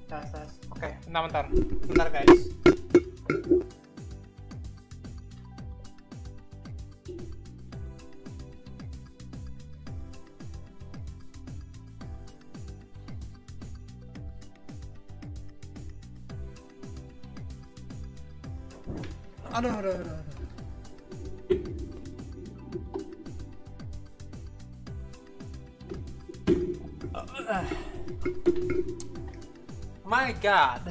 tes. Oke, bentar guys. Aduh. My God.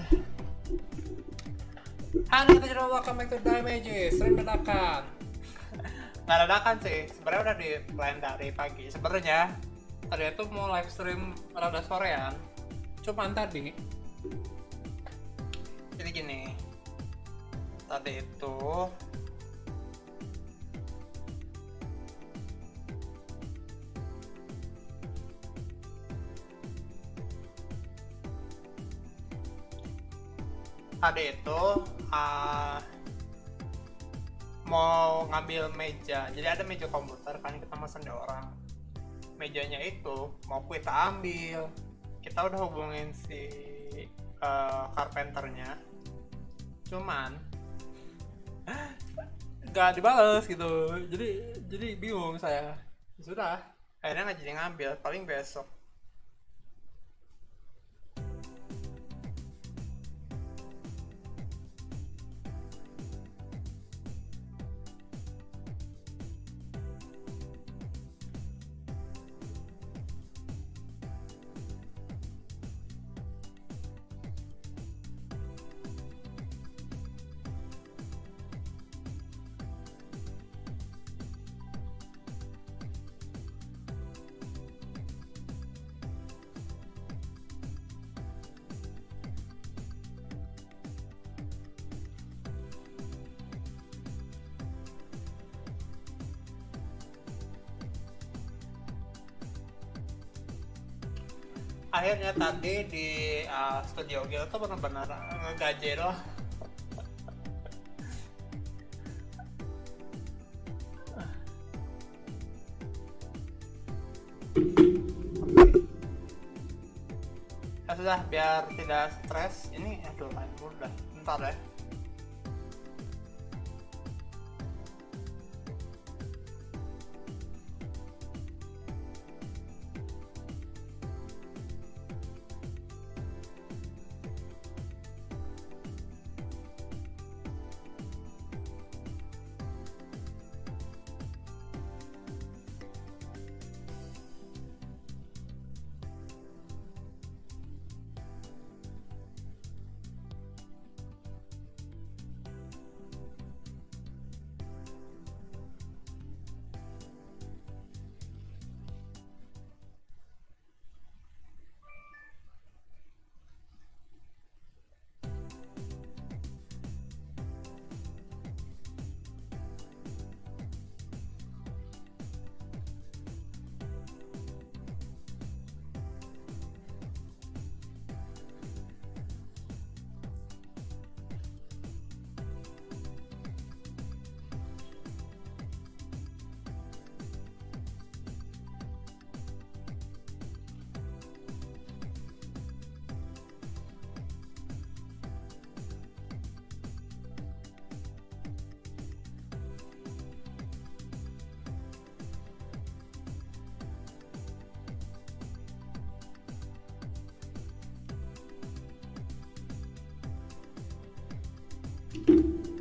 Halo, kita jadi welcome back to Damage. Stream dadakan. Nggak dadakan sih, sebenarnya udah di plan dari pagi. Sebenarnya tadi itu mau live stream rada sorean. Cuman tadi jadi gini. Tadi itu mau ngambil meja, jadi ada meja komputer kan, kita mesen di orang. Mejanya itu mau kita ambil, kita udah hubungin si carpenternya, cuman nggak dibales gitu, jadi bingung saya. Sudah, akhirnya nggak jadi ngambil, paling besok. Akhirnya tadi di studio Guild tuh benar-benar ngegajel. Ya sudah, biar tidak stres. Ini aduh, udah bentar ya.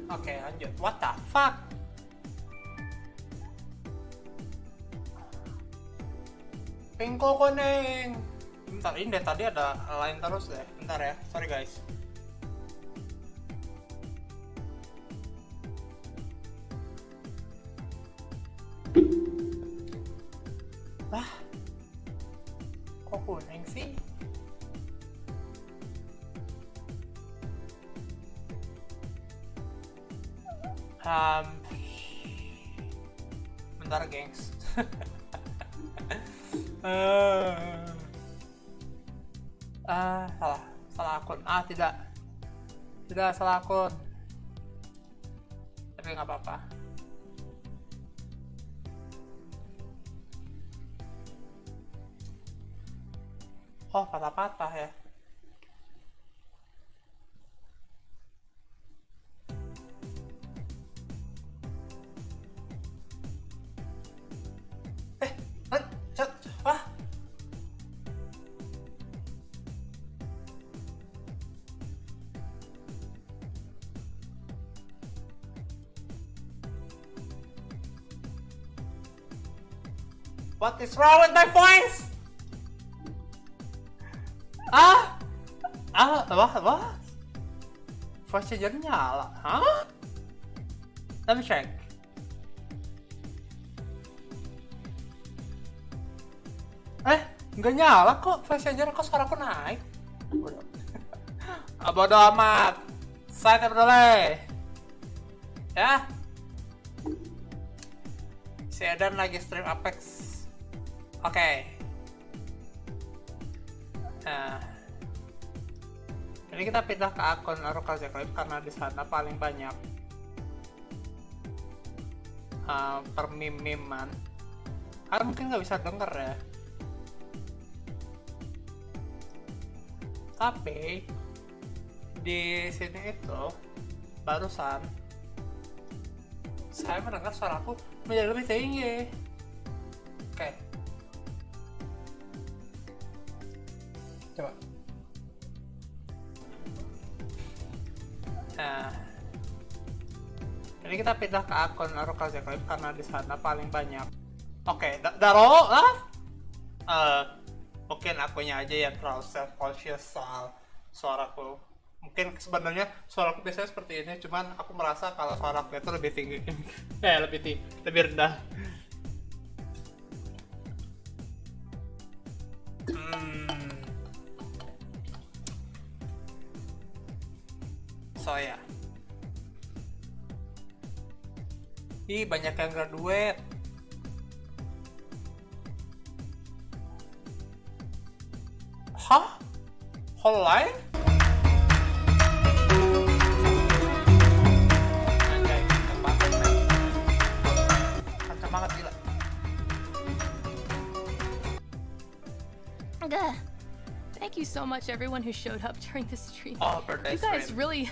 Oke, lanjut. What the fuck? Pingko koneng. Bentar, ini deh tadi ada lain terus deh. Bentar ya, sorry guys. Lah, kok kuning sih? Bentar gengs. Salah akun. Tidak salah akun. Tapi nggak apa-apa. Oh, patah-patah ya. What is wrong with my voice? What? Voice changer nyala, hah? Let me check. Nggak nyala kok voice changer, kok suaraku naik? Bodo amat. Saya oleh. Ya. Si Edan lagi stream Apex. Oke. Nah. Ini kita pindah ke akun Harukaze Crimson karena di sana paling banyak permimiman. Kalian mungkin nggak bisa denger ya. Tapi di sini itu barusan saya mendengar suaraku menjadi lebih tinggi. Oke. Coba. Nah, ini kita pindah ke akun Harukaze Crimson karena di sana paling banyak. Oke, Daro, mungkin akunya aja yang terlalu self-conscious soal suaraku. Mungkin sebenarnya suaraku biasanya seperti ini, cuman aku merasa kalau suaraku itu lebih tinggi, lebih rendah. So ya. Ih, banyak yang graduate. Hah? Lain? Anjay, kenceng banget, men. Kenceng banget, gila. Thank you so much, everyone who showed up during the stream. Oh, birthday You guys stream.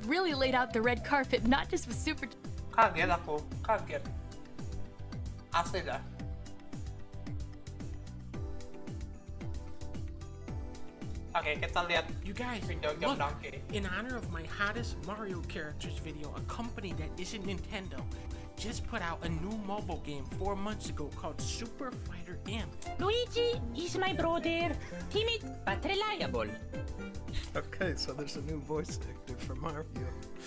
really laid out the red carpet, not just with super. Kaget aku, kaget. Asli dah. Oke, kita lihat You guys, video look, donkey. in honor of my hottest Mario characters video, a company that isn't Nintendo just put out a new mobile game 4 months ago called Super Fighter M. Luigi is my brother, timid but reliable. Okay, so there's a new voice actor for Mario.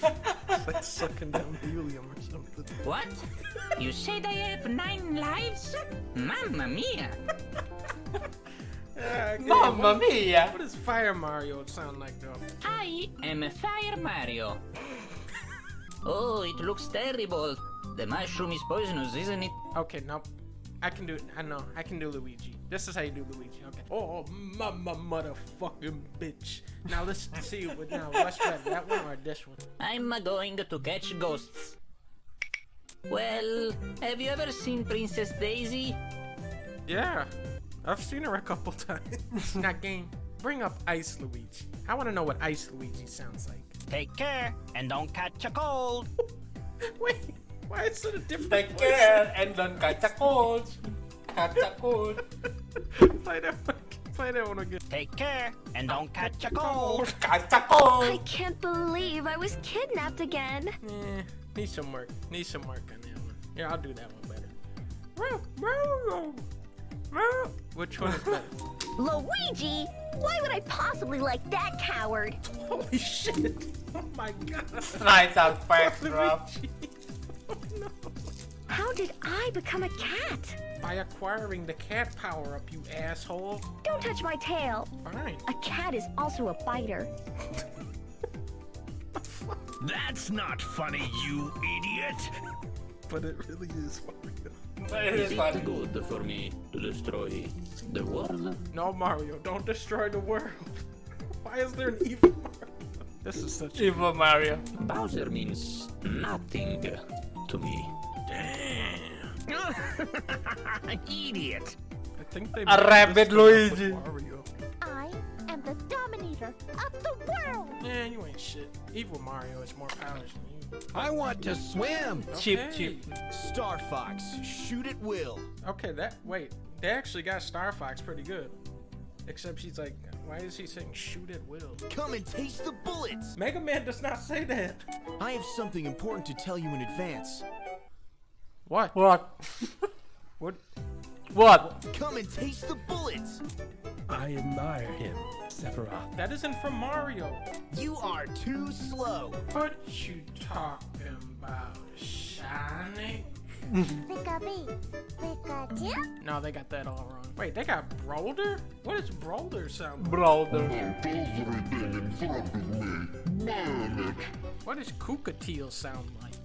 It's like sucking down helium or something. What? You said I have 9 lives? Mamma mia! Mamma mia! What does Fire Mario sound like though? I am Fire Mario. Oh, it looks terrible. The mushroom is poisonous, isn't it? Okay, nope. I can do it. I know. I can do Luigi. This is how you do Luigi. Okay. Oh, mama motherfucking bitch. Now let's see what now. What's better, that one or this one? I'm going to catch ghosts. Well, have you ever seen Princess Daisy? Yeah, I've seen her a couple times. Now, game, bring up Ice Luigi. I want to know what Ice Luigi sounds like. Take care and don't catch a cold. Wait, why is it a different Take voice? care and don't catch a cold. Catch a cold. Play that one again. Take care and don't catch a cold. Catch a cold. I can't believe I was kidnapped again. Need some work. Need some work on that one. Yeah, I'll do that one better. Which one is better? Luigi? Why would I possibly like that coward? Holy shit! Oh my god! Nice sound effects, bro. Luigi. Oh no. How did I become a cat? By acquiring the cat power up, you asshole. Don't touch my tail. Fine. A cat is also a biter. That's not funny, you idiot. But it really is Mario. It is fun. Good for me to destroy the world. No, Mario, don't destroy the world. Why is there an evil Mario? This is such Evil Mario. Bowser means nothing to me. Idiot. I think they A mixed rabbit this thing up Luigi. with Mario. I am the dominator of the world. Yeah, you ain't shit. Evil Mario has more powers than you. I want to swim. Cheap, Okay. cheap. Star Fox, shoot at will. Okay, wait. They actually got Star Fox pretty good. Except she's like, why is he saying shoot at will? Come and taste the bullets. Mega Man does not say that. I have something important to tell you in advance. What? What? What? What? Come and taste the bullets. I admire him, Sephiroth. That isn't from Mario. You are too slow. What you talking about, Sonic? No, they got that all wrong. Wait, they got Brolder? What does Brolder sound like? Brother. What does Cookateel sound like?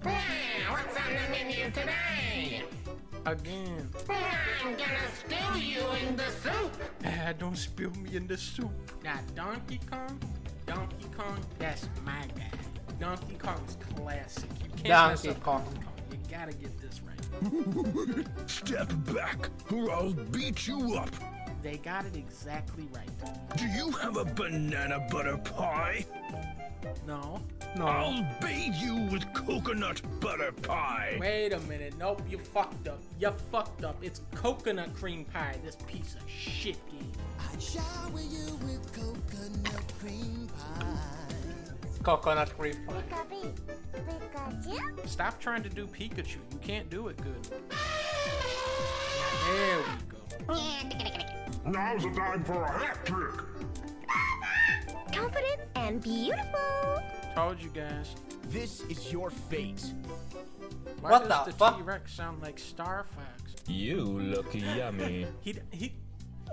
What's on the menu today? Again. I'm gonna spill you in the soup. Don't spill me in the soup. Now, Donkey Kong? Donkey Kong, that's my guy. Donkey Kong is classic. You can't mess Donkey up Kong. Donkey Kong. You gotta get this right. Step back, or I'll beat you up. They got it exactly right. Do you have a banana butter pie? No. I'll bathe you with coconut butter pie. Wait a minute. Nope, you fucked up. You fucked up. It's coconut cream pie, this piece of shit game. I'd shower you with coconut cream pie. Coconut cream pie. Stop trying to do Pikachu. You can't do it good. There we go. Now's the time for a hat trick. Confident and beautiful. Told you guys. This is your fate. Why What does the the fuck? T-Rex sound like Star Fox? You look yummy.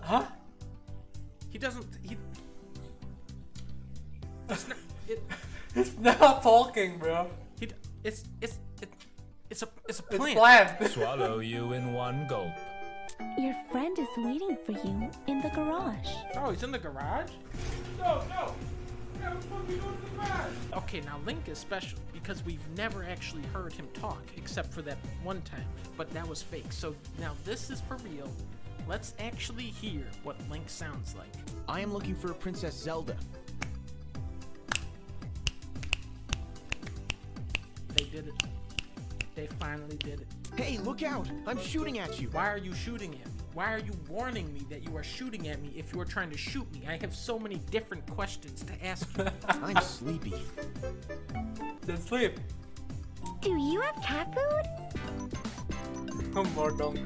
Huh? He doesn't. It's not. It's not talking, bro. It's a It's plant. planned. Swallow you in one gulp. Your friend is waiting for you in the garage. Oh, he's in the garage? No. What the fuck are you doing in the garage? Okay, now Link is special because we've never actually heard him talk except for that one time, but that was fake. So now this is for real. Let's actually hear what Link sounds like. I am looking for Princess Zelda. They did it. They finally did it. Hey, look out! I'm shooting at you. Why are you shooting at me? Why are you warning me that you are shooting at me if you are trying to shoot me? I have so many different questions to ask you. I'm sleepy. Then sleep. Do you have cat food? No more dong.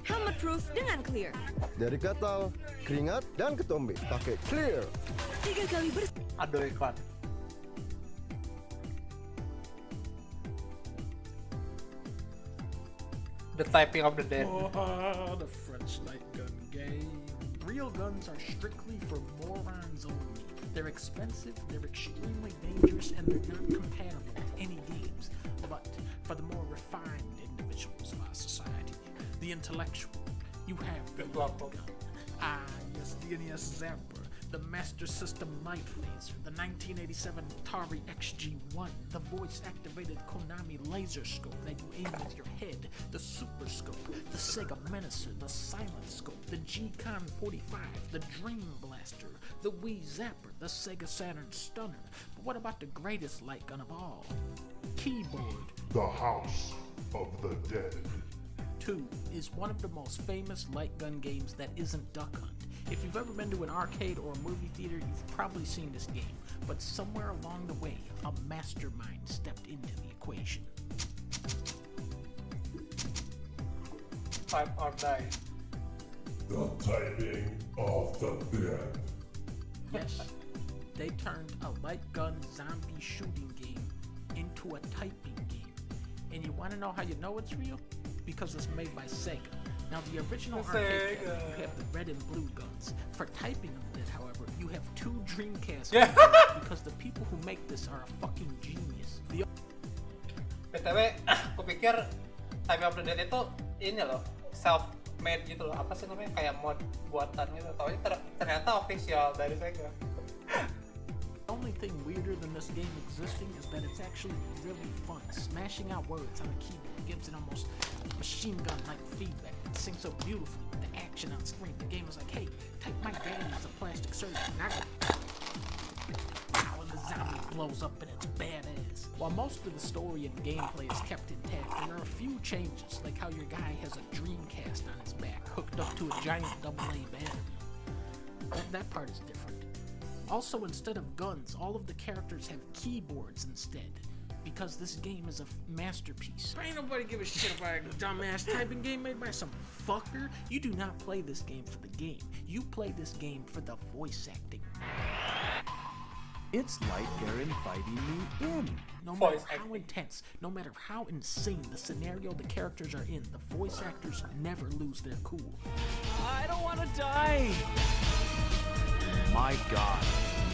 Helmet proof dengan clear. Dari gatal, keringat, dan ketombe. Pakai clear. 3 kali bersih. Aduh iklan. The typing of the dead. Oh, the French light gun game. Real guns are strictly for morons only. They're expensive, they're extremely dangerous, and they're not compatible with any games. But for the more refined individuals of our society, the intellectual, you have the light gun. Ah, yes, the NES Zapper, the Master System Light Phaser, the 1987 Atari XG1, the voice-activated Konami Laser Scope that you aim with your head, the Super Scope, the Sega Menacer, the Silent Scope, the G-Con 45, the Dream Blaster, the Wii Zapper, the Sega Saturn Stunner. But what about the greatest light gun of all? Keyboard. The House of the Dead. 2 is one of the most famous light gun games that isn't Duck Hunt. If you've ever been to an arcade or a movie theater, you've probably seen this game, but somewhere along the way, a mastermind stepped into the equation. Type or die. The typing of the dead. Yes, they turned a light gun zombie shooting game into a typing game. And you want to know how you know it's real? Because it's made by Sega. Now the original arcade cabinet, you have the red and blue guns. For typing of it, however, you have 2 Dreamcast guns because the people who make this are a fucking genius. BTW, kupikir Time of the Dead itu ini loh, self-made gitu loh. Apa sih namanya? Kayak mod buatan gitu. Taunya ternyata official dari Sega. The only thing weirder than this game existing is that it's actually really fun. Smashing out words on a keyboard gives it almost machine gun-like feedback. It syncs so beautifully with the action on screen. The game is like, hey, type my daddy's a plastic surgeon. Wow, and the zombie blows up and it's badass. While most of the story and gameplay is kept intact, there are a few changes, like how your guy has a Dreamcast on his back, hooked up to a giant AA battery. That part is different. Also, instead of guns, all of the characters have keyboards instead, because this game is a masterpiece. Ain't nobody give a shit about a dumbass typing game made by some fucker. You do not play this game for the game. You play this game for the voice acting. It's like they're inviting me in. No matter how intense, no matter how insane the scenario the characters are in, the voice actors never lose their cool. I don't want to die. My God.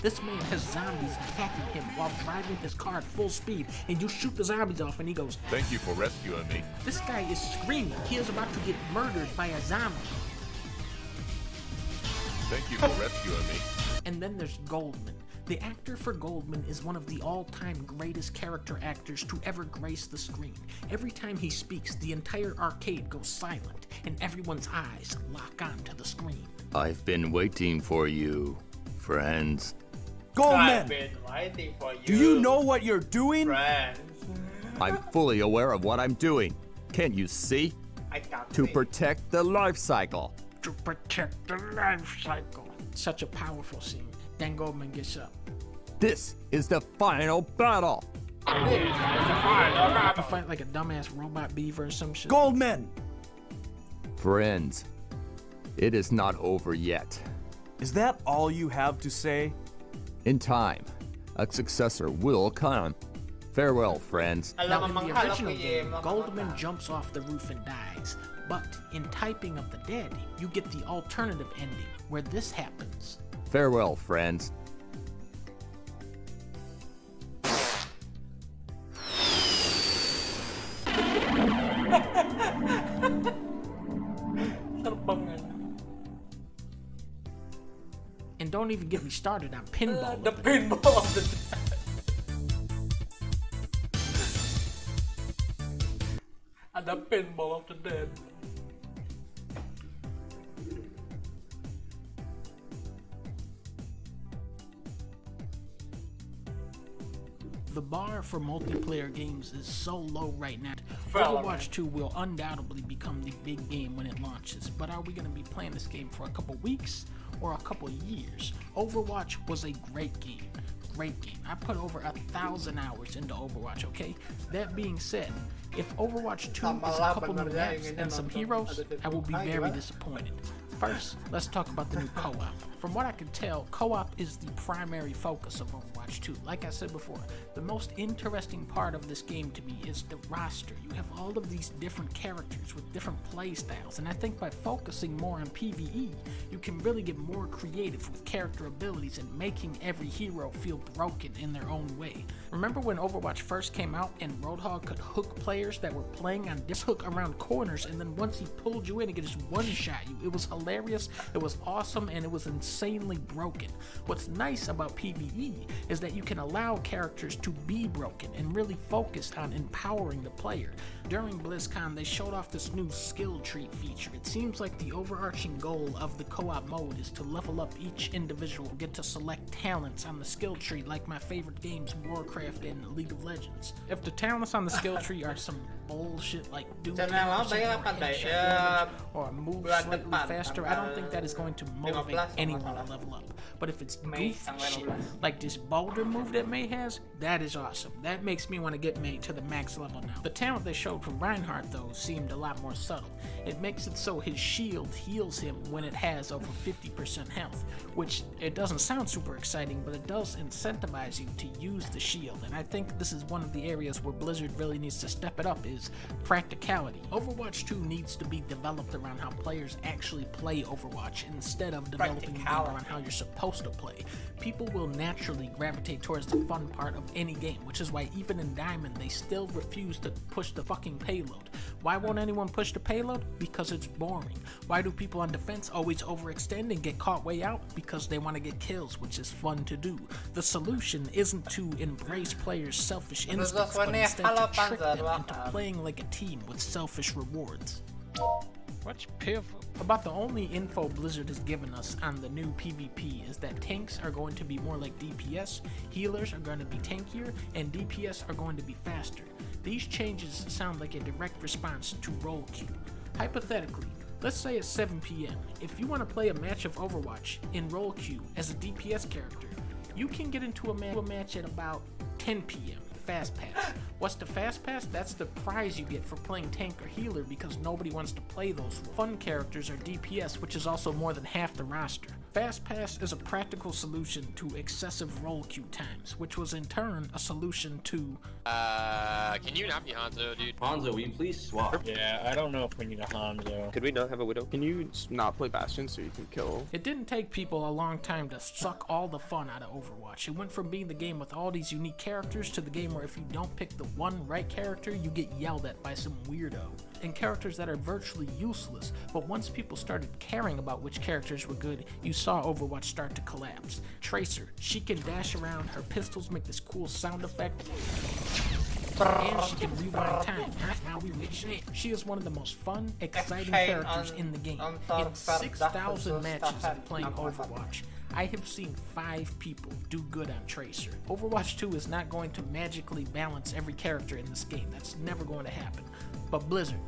This man has zombies attacking him while driving his car at full speed, and you shoot the zombies off and he goes, "Thank you for rescuing me." This guy is screaming. He is about to get murdered by a zombie. Thank you for rescuing me. And then there's Goldman. The actor for Goldman is one of the all-time greatest character actors to ever grace the screen. Every time he speaks, the entire arcade goes silent, and everyone's eyes lock onto the screen. I've been waiting for you, friends. I've been waiting for you. Do you know what you're doing? Friends. I'm fully aware of what I'm doing. Can't you see? I can't To see. protect the life cycle. To protect the life cycle. Such a powerful scene. Then Goldman gets up. This is the final battle. You fight like a dumbass robot beaver or some shit. Goldman! Friends, it is not over yet. Is that all you have to say? In time, a successor will come. Farewell, friends. Now, in the original game, Goldman jumps off the roof and dies. But in Typing of the Dead, you get the alternative ending, where this happens. Farewell, friends. And don't even get me started on pinball. The pinball of the dead. The pinball of the dead. The bar for multiplayer games is so low right now. Valorant. Overwatch 2 will undoubtedly become the big game when it launches, but are we going to be playing this game for a couple weeks or a couple years? Overwatch was a great game. Great game. I put over 1,000 hours into Overwatch, okay? That being said, if Overwatch 2 is a couple new maps and some heroes, I will be very disappointed. First, let's talk about the new co-op. From what I can tell, co-op is the primary focus of Overwatch 2. Like I said before, the most interesting part of this game to me is the roster. You have all of these different characters with different play styles, and I think by focusing more on PvE, you can really get more creative with character abilities and making every hero feel broken in their own way. Remember when Overwatch first came out and Roadhog could hook players that were playing on this hook around corners, and then once he pulled you in, he could just one-shot you. It was hilarious, it was awesome, and it was insanely broken. What's nice about PvE is that you can allow characters to be broken and really focus on empowering the player. During BlizzCon, they showed off this new skill tree feature. It seems like the overarching goal of the co-op mode is to level up each individual, get to select talents on the skill tree like my favorite games, Warcraft and League of Legends. If the talents on the skill tree are some bullshit like do or move slightly faster, I don't think that is going to motivate anyone to level up. But if it's goofy shit, like this boulder move that May has, that is awesome. That makes me want to get May to the max level now. The talent they showed from Reinhardt, though, seemed a lot more subtle. It makes it so his shield heals him when it has over 50% health, which it doesn't sound super exciting, but it does incentivize you to use the shield, and I think this is one of the areas where Blizzard really needs to step it up, is practicality. Overwatch 2 needs to be developed around how players actually play Overwatch instead of developing the game around how you're supposed to play. People will naturally gravitate towards the fun part of any game, which is why even in Diamond they still refuse to push the fucking payload. Why won't anyone push the payload? Because it's boring. Why do people on defense always overextend and get caught way out? Because they want to get kills, which is fun to do. The solution isn't to embrace players' selfish instincts, but instead to trick them into playing like a team with selfish rewards. What's pivotal? About the only info Blizzard has given us on the new PvP is that tanks are going to be more like DPS, healers are going to be tankier, and DPS are going to be faster. These changes sound like a direct response to roll queue. Hypothetically, let's say it's 7 PM. If you want to play a match of Overwatch in roll queue as a DPS character, You can get into a match at about 10 p.m. Fast Pass. What's the Fast Pass? That's the prize you get for playing tank or healer because nobody wants to play those. Fun characters are DPS, which is also more than half the roster. Fast Pass is a practical solution to excessive roll queue times, which was in turn a solution to... Can you not be Hanzo, dude? Hanzo, will you please swap? Yeah, I don't know if we need a Hanzo. Could we not have a Widow? Can you not play Bastion so you can kill? It didn't take people a long time to suck all the fun out of Overwatch. It went from being the game with all these unique characters to the game where if you don't pick the one right character, you get yelled at by some weirdo. And characters that are virtually useless, but once people started caring about which characters were good, you saw Overwatch start to collapse. Tracer, she can dash around, her pistols make this cool sound effect, and she can rewind time. Now we reach it. She is one of the most fun, exciting characters in the game. In 6,000 matches of playing Overwatch, I have seen 5 people do good on Tracer. Overwatch 2 is not going to magically balance every character in this game. That's never going to happen. But Blizzard,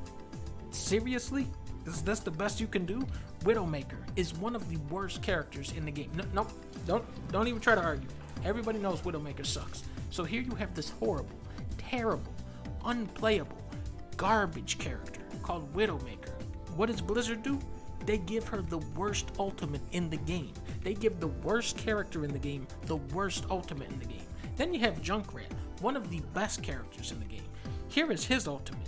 seriously? Is this the best you can do? Widowmaker is one of the worst characters in the game. No, don't even try to argue. Everybody knows Widowmaker sucks. So here you have this horrible, terrible, unplayable, garbage character called Widowmaker. What does Blizzard do? They give her the worst ultimate in the game. They give the worst character in the game the worst ultimate in the game. Then you have Junkrat, one of the best characters in the game. Here is his ultimate.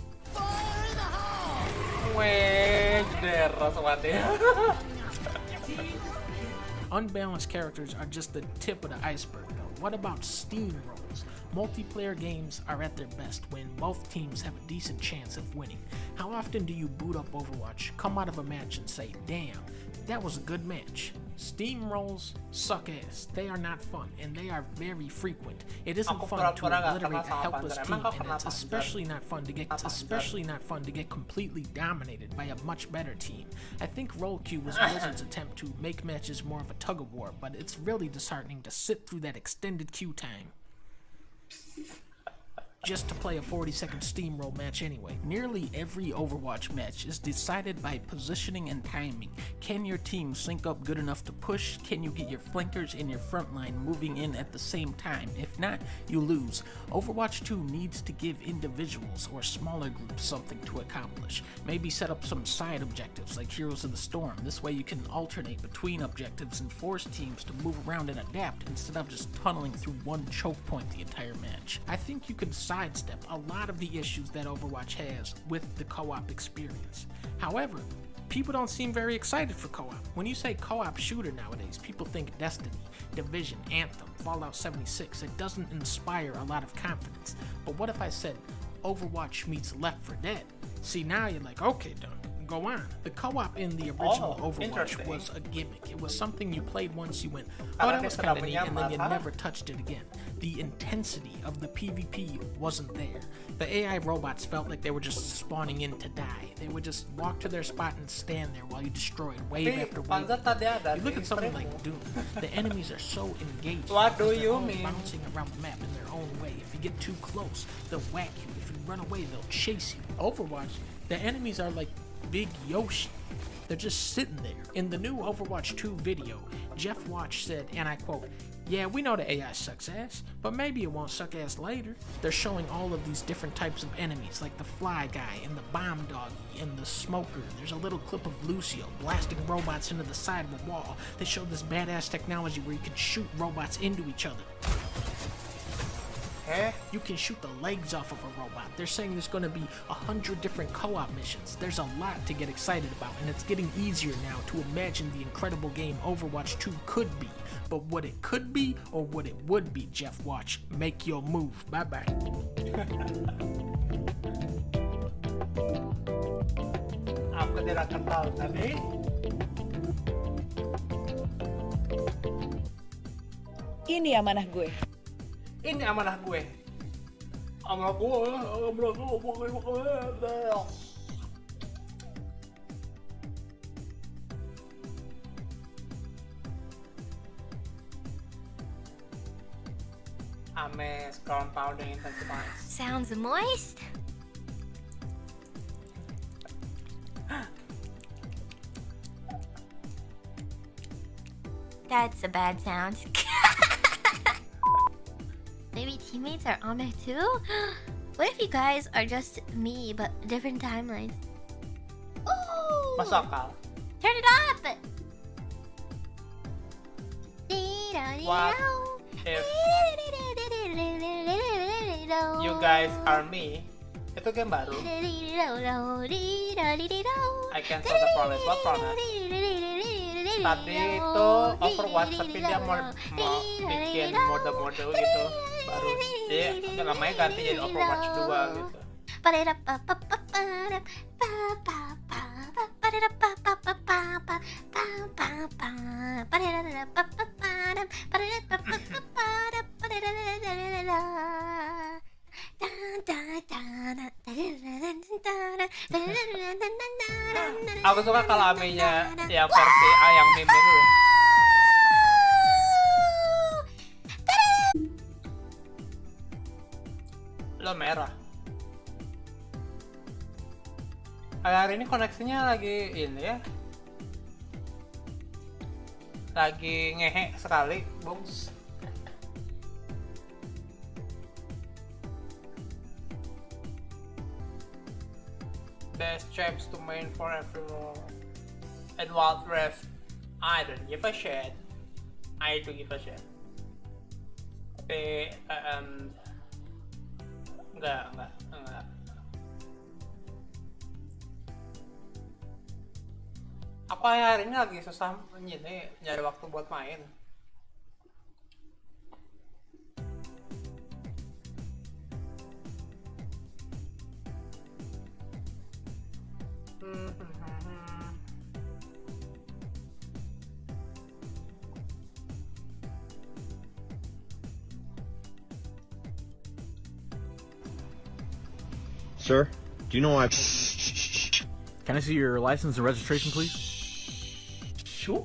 Unbalanced characters are just the tip of the iceberg though. What about steamrolls? Multiplayer games are at their best when both teams have a decent chance of winning. How often do you boot up Overwatch, come out of a match and say, damn, that was a good match? Steamrolls suck ass. They are not fun, and they are very frequent. It isn't fun to obliterate a helpless team, and it's especially not fun to get completely dominated by a much better team. I think roll queue was Blizzard's attempt to make matches more of a tug of war, but it's really disheartening to sit through that extended queue time just to play a 40-second steamroll match anyway. Nearly every Overwatch match is decided by positioning and timing. Can your team sync up good enough to push? Can you get your flankers and your front line moving in at the same time? If not, you lose. Overwatch 2 needs to give individuals or smaller groups something to accomplish. Maybe set up some side objectives like Heroes of the Storm. This way you can alternate between objectives and force teams to move around and adapt instead of just tunneling through one choke point the entire match. I think you can sidestep a lot of the issues that Overwatch has with the co-op experience. However, people don't seem very excited for co-op. When you say co-op shooter nowadays, people think Destiny, Division, Anthem, Fallout 76. It doesn't inspire a lot of confidence. But what if I said Overwatch meets Left 4 Dead? See, now you're like, okay, Dunk, go on. The co-op in the original Overwatch was a gimmick. It was something you played once, you went, oh, that was kind of neat, and then you never touched it again. The intensity of the PvP wasn't there. The AI robots felt like they were just spawning in to die. They would just walk to their spot and stand there while you destroyed wave after wave. You look at something like Doom. The enemies are so engaged. What do you mean? Bouncing around the map in their own way. If you get too close, they'll whack you. If you run away, they'll chase you. Overwatch, the enemies are like Big Yoshi. They're just sitting there. In the new Overwatch 2 video, Jeff Watch said, and I quote, "Yeah, we know the AI sucks ass, but maybe it won't suck ass later." They're showing all of these different types of enemies, like the fly guy and the bomb doggy and the smoker. There's a little clip of Lucio blasting robots into the side of a wall. They showed this badass technology where you can shoot robots into each other. You can shoot the legs off of a robot. They're saying there's going to be 100 different co-op missions. There's a lot to get excited about, and it's getting easier now to imagine the incredible game Overwatch 2 could be. But what it could be, or what it would be, Jeff Watch, make your move. Bye-bye. Aku tidak kenal tadi. Ini amanah gue. Ini amanah gue. Amanah gue. Ames compounding intensifies. Sounds moist. That's a bad sound. teammates are on there too? What if you guys are just me but different timelines? Ooh! Masuk akal. Turn it up! What if you guys are me? Itu game baru. I cancel the promise. What promise? Tadi itu Overwatch, tapi dia mau bikin mode-mode gitu baru. Jadi namanya ganti jadi Overwatch 2 gitu. Aku suka kalau Ame-nya yang versi A yang meme itu. Lo merah. Hari ini koneksinya lagi ini ya. Lagi ngehe sekali, Bungs. Best champs to main for everyone. And Wild Rift, I don't give a shit. I do give a shit. Tapi enggak. Aku hari ini lagi susah nyari waktu buat main. Sir, do you know I... Can I see your license and registration, please? Sure.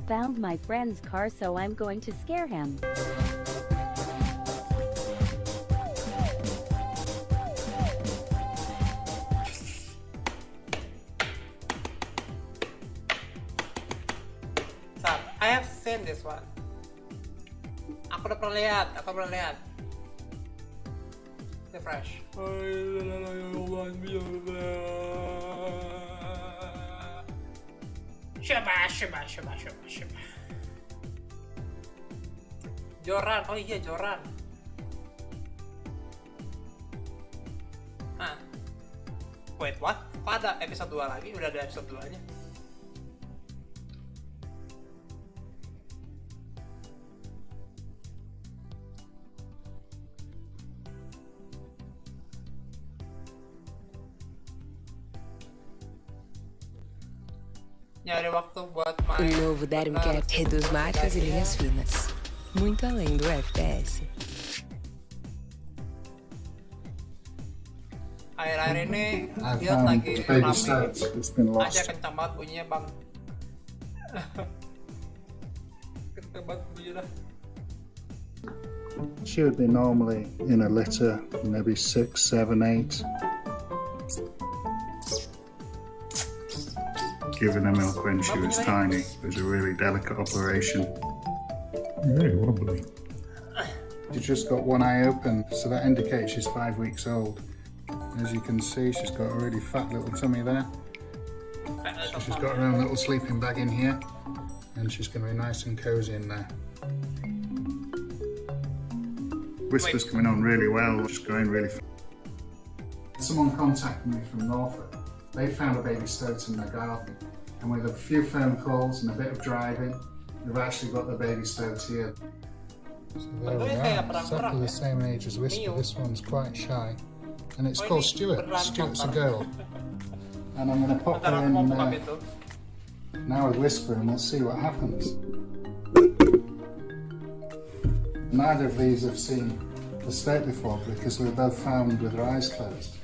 Found my friend's car, so I'm going to scare him. I have seen this one. Aku udah pernah lihat, Refresh. Syabah. Joran, oh iya Joran. Wait, what? Kok ada episode 2 lagi? Udah ada episode 2-nya. Nyari waktu buat main. O novo Darimcap reduz marcas e linhas finas, muito além do FPS. Akhir-akhir ini dia lagi rame. Aja kencang banget bunyinya, Bang. Kencang banget bunyinya. She would be normally in a litter, maybe 6, 7, 8. Giving her milk when she was tiny was a really delicate operation. Very wobbly. She's just got one eye open, so that indicates she's 5 weeks old. As you can see, she's got a really fat little tummy there. So she's got her own little sleeping bag in here, and she's going to be nice and cozy in there. Whisper's coming on really well, just going really fast. Someone contacted me from Norfolk. They found a baby stoat in their garden, and with a few phone calls and a bit of driving, we've actually got the baby stoat here. So there we are, exactly the same age as Whisper. This one's quite shy, and it's called Stuart. Stuart's a girl, and I'm going to pop her in now with Whisper, and we'll see what happens. Neither of these have seen the stoat before because we were both found with our eyes closed.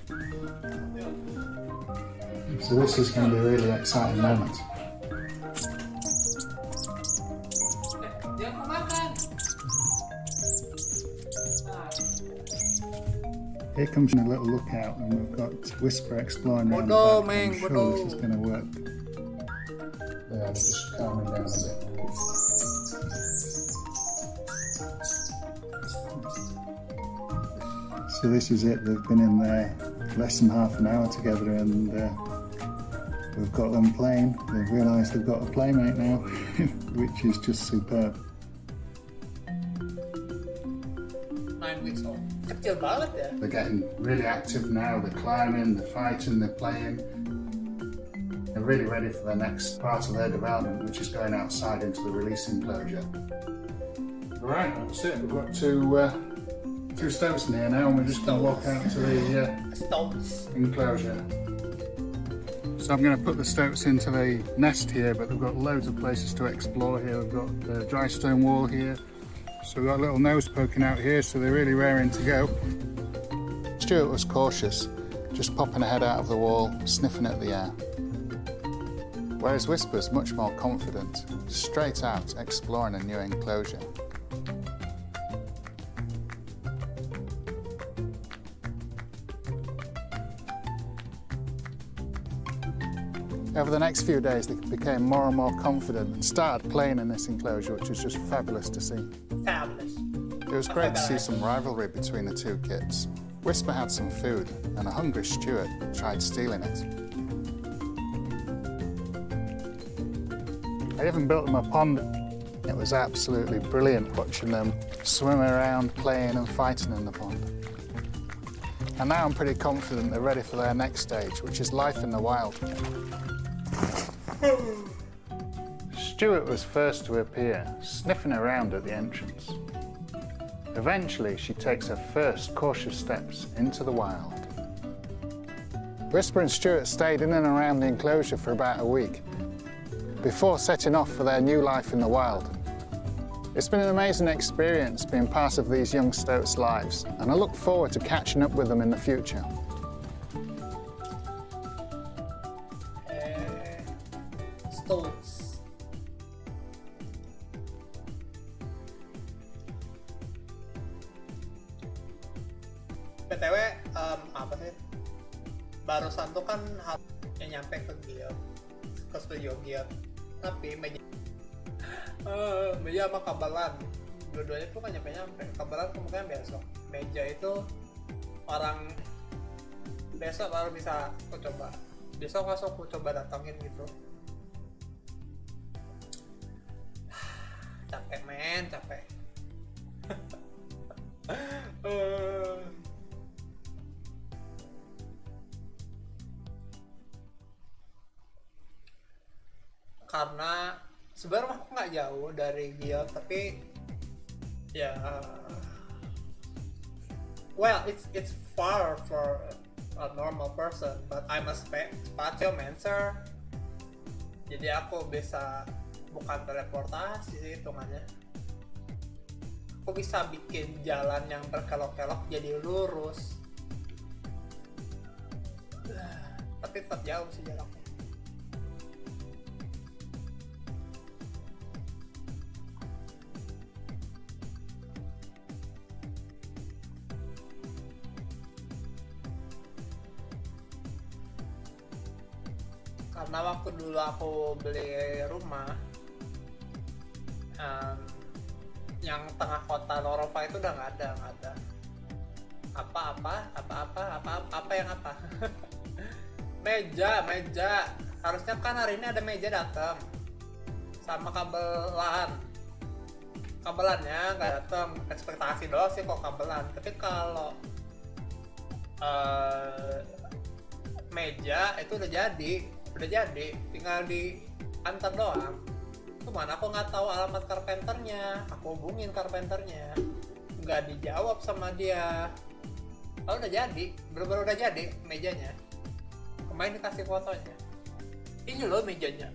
So this is going to be a really exciting moment. Here comes a little lookout, and we've got Whisper exploring around Bodoh, the back. Meng, I'm sure bodoh. this is going to work. Yeah, they're just calming down a bit. So this is it. They've been in there less than half an hour together, and we've got them playing. They've realised they've got a playmate now, which is just superb. 9 weeks old. Kecil banget ya. They're getting really active now. They're climbing, they're fighting, they're playing. They're really ready for the next part of their development, which is going outside into the release enclosure. Right, that's it. We've got two stoats in here now, and we're just going to walk out to the enclosure. So I'm going to put the stoats into the nest here, but we've got loads of places to explore here. We've got the dry stone wall here. So we've got a little nose poking out here, so they're really raring to go. Stuart was cautious, just popping her head out of the wall, sniffing at the air. Whereas Whisper's much more confident, straight out exploring a new enclosure. Over the next few days, they became more and more confident and started playing in this enclosure, which was just fabulous to see. Fabulous. It was great to see some rivalry between the two kids. Whisper had some food, and a hungry Stuart tried stealing it. I even built them a pond. It was absolutely brilliant watching them swim around, playing and fighting in the pond. And now I'm pretty confident they're ready for their next stage, which is life in the wild. Stuart was first to appear, sniffing around at the entrance. Eventually, she takes her first cautious steps into the wild. Whisper and Stuart stayed in and around the enclosure for about a week, before setting off for their new life in the wild. It's been an amazing experience being part of these young stoats' lives, and I look forward to catching up with them in the future. Stoats. BTW, apa sih? Barusan tuh kan yang nyampe ke guild, ke studio guild, tapi meja sama kabelan, dua-duanya tuh kan nyampe. Kabelan kemungkinan besok. Meja itu orang besok baru bisa aku coba. Besok langsung aku coba datangin gitu. Capek men, capek. Karena sebenarnya aku nggak jauh dari guild, tapi ya well it's far for a normal person, but I'm a spatiomancer, jadi aku bisa bukan teleportasi sih hitungannya. Aku bisa bikin jalan yang berkelok-kelok jadi lurus, tapi tetap jauh sih jaraknya. Karena waktu dulu aku beli rumah yang tengah kota Lorova itu udah nggak ada apa yang apa meja harusnya kan hari ini ada meja datang sama kabelannya nggak datang, ekspektasi doang sih kok kabelan, tapi kalau meja itu udah jadi tinggal diantar doang. Cuman aku nggak tahu alamat carpenternya, aku hubungin carpenternya, nggak dijawab sama dia. Oh udah jadi, bener-bener udah jadi mejanya. Kemarin dikasih fotonya, ini loh mejanya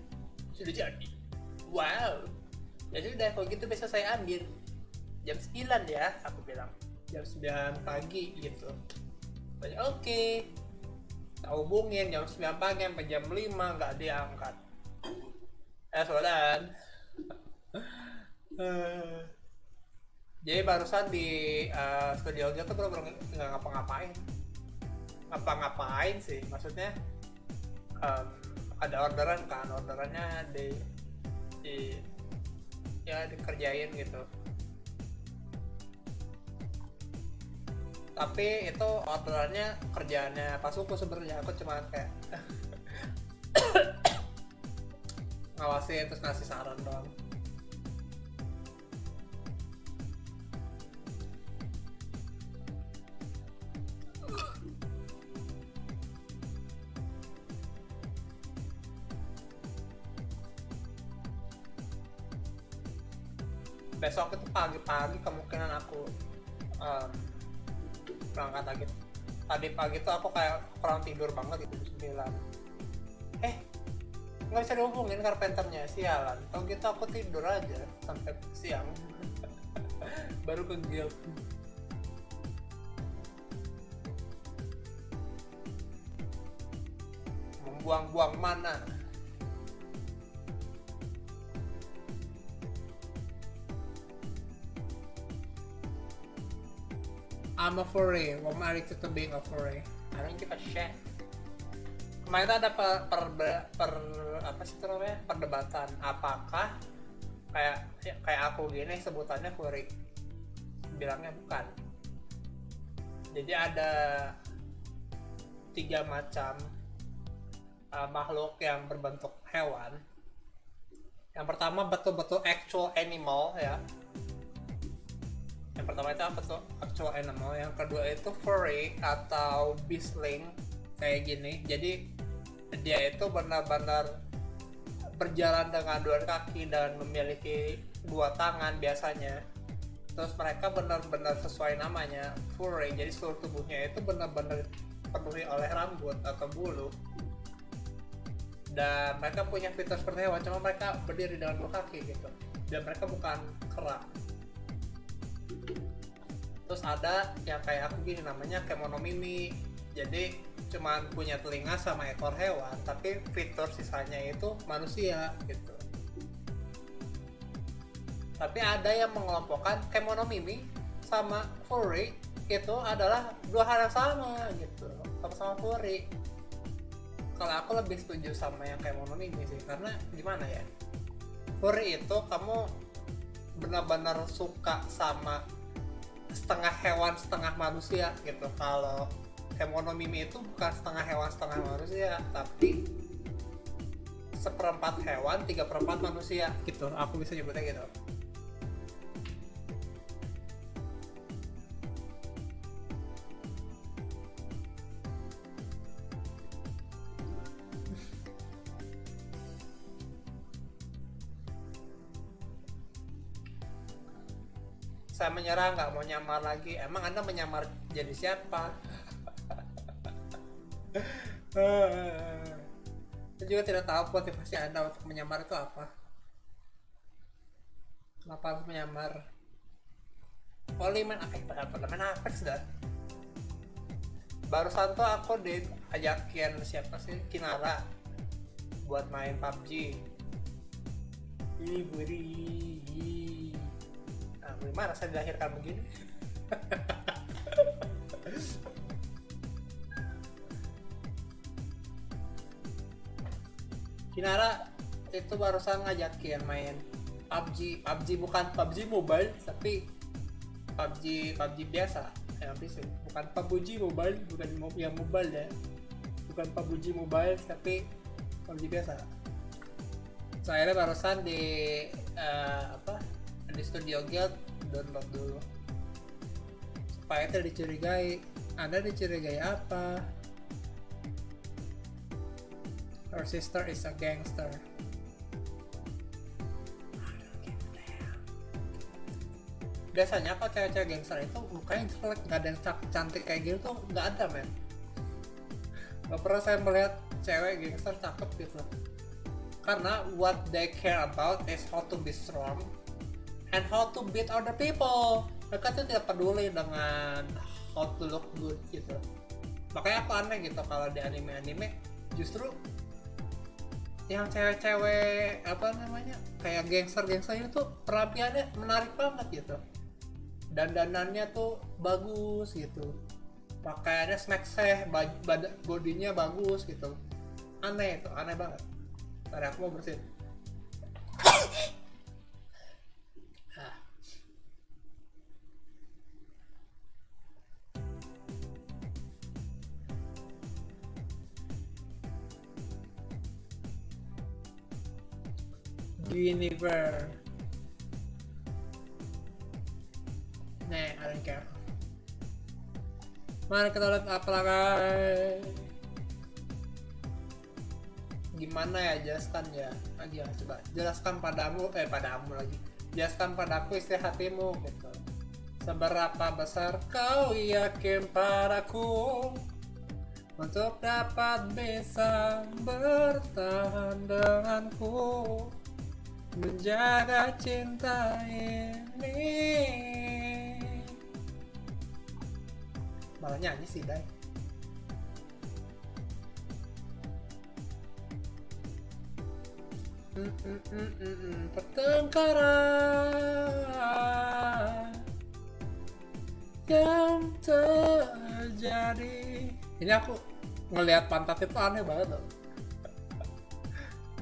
sudah jadi. Wow, ya sudah kalau gitu besok saya ambil jam 9 ya, aku bilang jam 9 pagi gitu. Oke. Tak hubungin jam 9 pagi sampai jam 5 nggak diangkat. Sodan. Jadi barusan di studio Guild tuh bener-bener nggak ngapa-ngapain sih, maksudnya ada orderannya dikerjain gitu. Tapi itu orderannya kerjaannya pasuku sebenarnya, aku cuma kayak ngawasin terus ngasih saran doang. Besok itu pagi-pagi kemungkinan aku berangkat lagi. Tadi pagi tuh aku kayak kurang tidur banget gitu, 9. Nggak bisa dihubungin carpenternya, sialan. Kalau gitu aku tidur aja sampai siang. Baru ke guild. Membuang-buang mana? I'm a furry. I'm addicted to being a furry. I don't give a shit. Kemarin itu ada perdebatan apakah kayak aku gini sebutannya furry. Bilangnya bukan. Jadi ada 3 macam makhluk yang berbentuk hewan. Yang pertama betul-betul actual animal ya. Yang pertama itu apa tuh? Actual animal. Yang kedua itu furry atau beastling kayak gini. Jadi dia itu benar-benar berjalan dengan 2 kaki dan memiliki 2 tangan biasanya. Terus mereka benar-benar sesuai namanya furry. Jadi seluruh tubuhnya itu benar-benar dipenuhi oleh rambut atau bulu. Dan mereka punya fitur seperti hewan, cuma mereka berdiri dengan 2 kaki gitu. Dan mereka bukan kera. Terus ada yang kayak aku gini namanya kemonomimi. Jadi cuman punya telinga sama ekor hewan, tapi fitur sisanya itu manusia gitu. Tapi ada yang mengelompokkan kemonomimi sama furry itu adalah 2 hal yang sama gitu, sama-sama furry. Kalau aku lebih setuju sama yang kemonomimi sih, karena gimana ya, furry itu kamu benar-benar suka sama setengah hewan setengah manusia gitu. Kalau kemonomimi itu bukan setengah hewan setengah manusia, tapi 1/4 hewan 3/4 manusia gitu, aku bisa nyebutnya gitu. Saya menyerah, nggak mau nyamar lagi. Emang Anda menyamar jadi siapa? Saya juga tidak tahu motivasi Anda untuk menyamar itu apa. Kenapa harus menyamar? Main Apex dah. Barusan tuh aku diajakin siapa sih? Kinara buat main PUBG. Gimana saya dilahirkan begini? Kinara itu barusan ngajakin main PUBG. PUBG bukan PUBG mobile, tapi PUBG biasa yang PC. Bukan PUBG mobile, bukan yang mobile ya. Bukan PUBG mobile, tapi PUBG biasa. So, akhirnya barusan di di studio guild download dulu supaya tidak dicurigai. Anda dicurigai apa? Her sister is a gangster. Biasanya kok cewek-cewek gangster itu mukanya jelek, nggak ada yang cantik kayak gitu tuh, nggak ada men. Gak pernah saya melihat cewek gangster cakep gitu. Karena what they care about is how to be strong and how to beat other people. Mereka tuh tidak peduli dengan how to look good gitu. Makanya aku aneh gitu kalau di anime-anime justru yang cewek-cewek kayak gangster-gangsternya tuh perapiannya menarik banget gitu. dandanannya tuh bagus gitu, pakaiannya smack-seh, bodinya bagus gitu. Aneh itu, aneh banget. Tadi aku mau bersihin. Universe. Nih, I don't care. Mari kita lihat apa lagi. Gimana ya, jelaskan ya. Dia coba jelaskan padamu lagi. Jelaskan padaku isi hatimu gitu. Seberapa besar kau yakin padaku untuk dapat bisa bertahan denganku, menjaga cinta ini. Malah nyanyi sih, Dai. Pertengkaran yang terjadi. Ini aku ngelihat pantat itu aneh banget loh.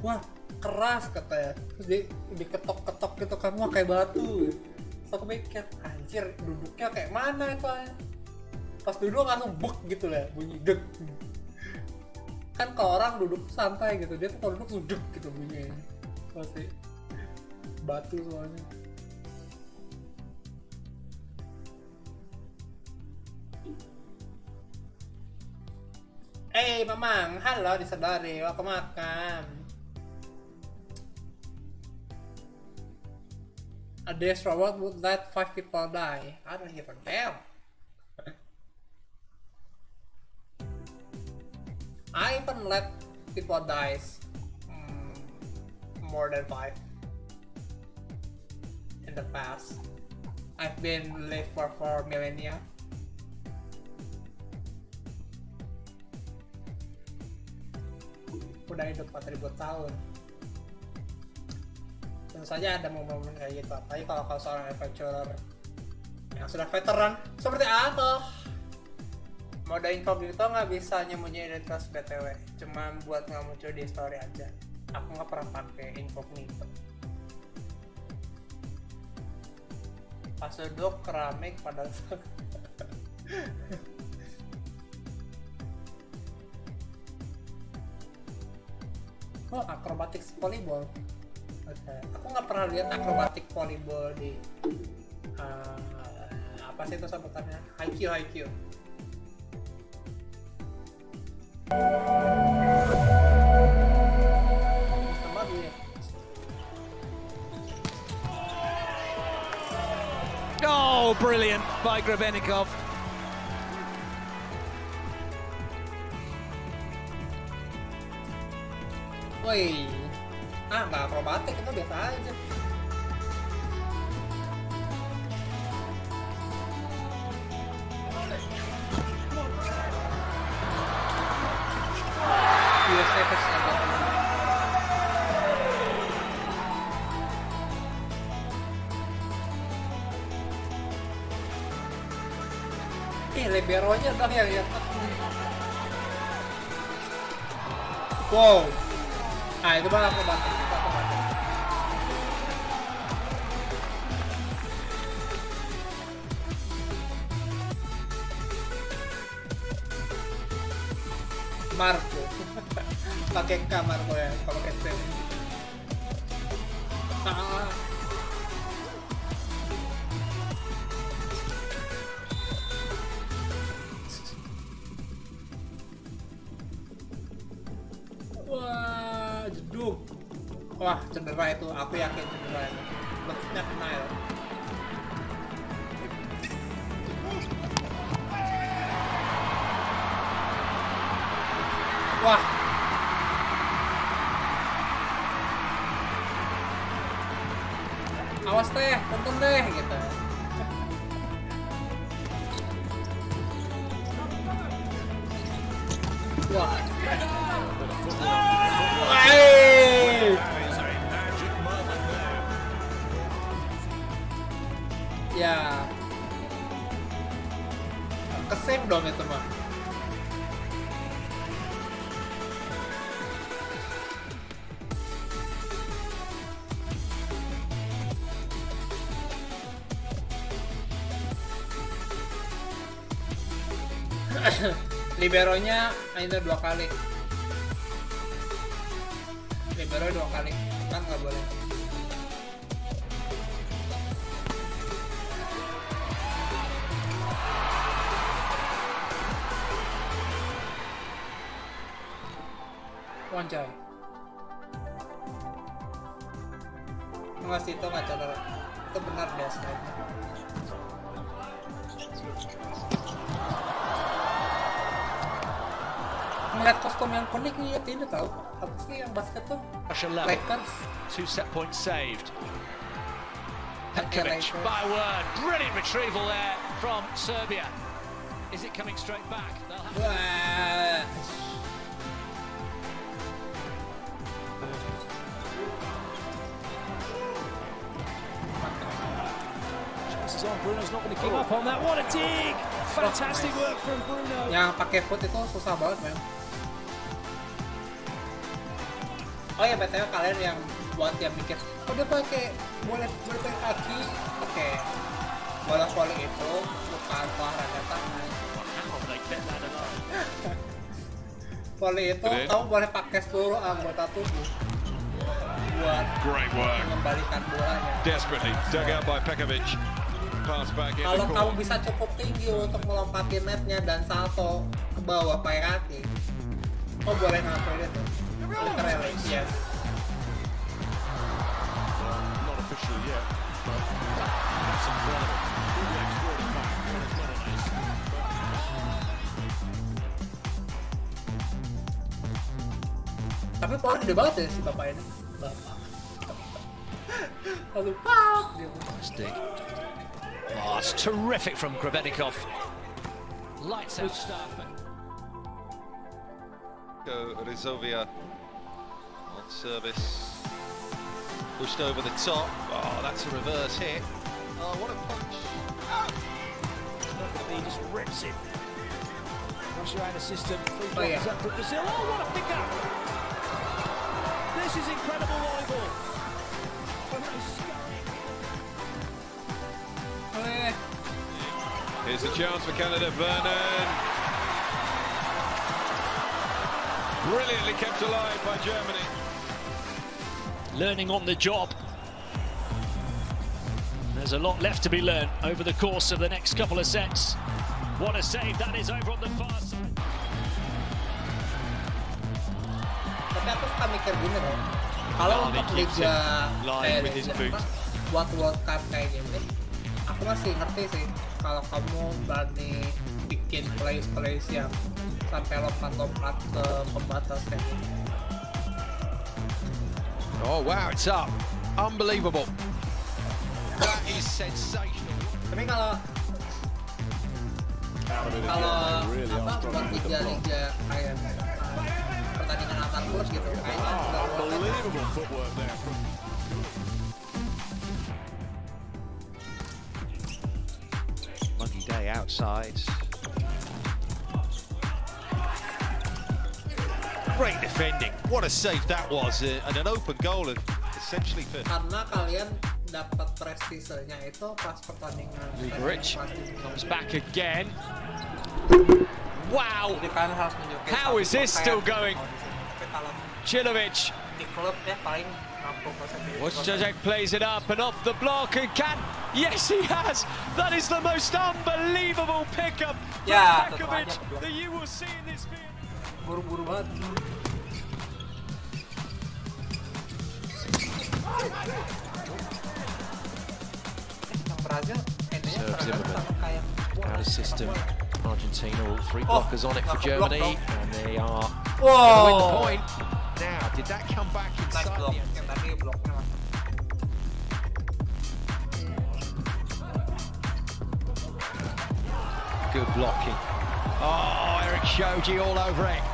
Wah, keras katanya, terus diketok-ketok gitu kan, wah kayak batu. Terus aku mikir, anjir duduknya kayak mana itu ya? Pas duduk langsung buk gitu lah, bunyi deg. Kan kalau orang duduk santai gitu, dia tuh kalau duduk deg gitu bunyinya. Pasti batu soalnya. Mamang, halo disadari, aku makan. A death robot would let 5 people die. I don't give a damn. I even let people die more than 5 in the past. I've been live for 4 millennia. Udah hidup 4.000 tahun. Tentu saja ada momen-momen kayak gitu, apalagi kalau seorang adventurer yang sudah veteran seperti aku. Mode incognito nggak bisa nyembunyiin identitas BTW, cuma buat nggak muncul di story aja. Aku nggak pernah pakai incognito. Pas duduk keramik pada oh, akrobatik volleyball. Oke. Aku nggak pernah lihat akrobatik volleyball di apa sih itu sebutannya? HQ. Oh, brilliant by Grebenikov. Woi, nggak akrobatik, itu biasa aja. Liberonya dong yang lihat. Wow. Itu bang aku bantu. Marco. Pakai kamar gue ya kalau kecil. Wah, jeduk. Wah, cedera itu. Aku yakin cedera itu. Bentuknya kena ya. Wah. Awas teh, tonton deh gitu. Wah. Ya, save dong itu mah. Liberonya hanya 2 kali. Libero 2 kali, kan nggak boleh. Wancai. Ngasih itu nggak cara itu benar biasa. Ngeliat kostum yang unik nih, ini tahu apa sih yang basket tuh? Lakers. 2 set points saved. Petkovic by word, brilliant retrieval there from Serbia. Is it coming straight back? Wah. Chances on Bruno's not going to give up on that. What a dig! Fantastic work from Bruno. Yang pakai foot itu susah banget, men. Oh ya, BTW kalian yang buat yang mikir, oh dia pakai boleh pakai kaki, oke. Bola voli itu bukan olahraga tangan. Voli itu kamu boleh pakai seluruh anggota tubuh buat mengembalikan bolanya. Desperately dug out by Petkovic. Pass back in. Kalau kamu bisa cukup tinggi untuk melompati netnya dan salto ke bawah pakai kaki, kau boleh ngelakuin itu. Literally, yes. Not official yet, but that's incredible. Tapi power gede banget ya si bapak ini. Bapak. Lalu pak. Stick. Oh, it's terrific from Grebenikov. Lights out stuff. Rizovia on service, pushed over the top. Oh, that's a reverse hit. Oh, what a punch! He just rips it. Russia out of system. Oh, yeah. Up for Brazil. Oh, what a pickup! This is incredible volleyball. Oleh. Here's a chance for Canada. Vernon. Brilliantly kept alive by Germany. Learning on the job. There's a lot left to be learned over the course of the next couple of sets. What a save that is over on the far side. Tapi aku suka mikir gini loh. Kalau untuk liga buat World Cup kayak gini, aku masih ngerti sih kalau kamu berani bikin plays yang sampai lompat-lompat ke pembatas kayak gitu. Oh wow, it's up. Unbelievable. That is sensational. Tapi kalau buat liga-liga kayak pertandingan antar klub gitu kayaknya unbelievable footwork there from Muggy day outside. great defending. What a save that was, and an open goal, and essentially for. Karena kalian dapat prestisenya itu pas pertandingan. Rich comes back again. Wow! How is this still going? Chilovic. Wojciech plays it up and off the block and can. Yes, he has. That is the most unbelievable pickup from Bekovic that you will see in this field. Buru-buru banget. Yang Brazil Out of system. Argentina, all three blockers on it for Germany, and they are going to win the point. Now, did that come back inside the end? Good blocking. Oh, Eric Shoji all over it.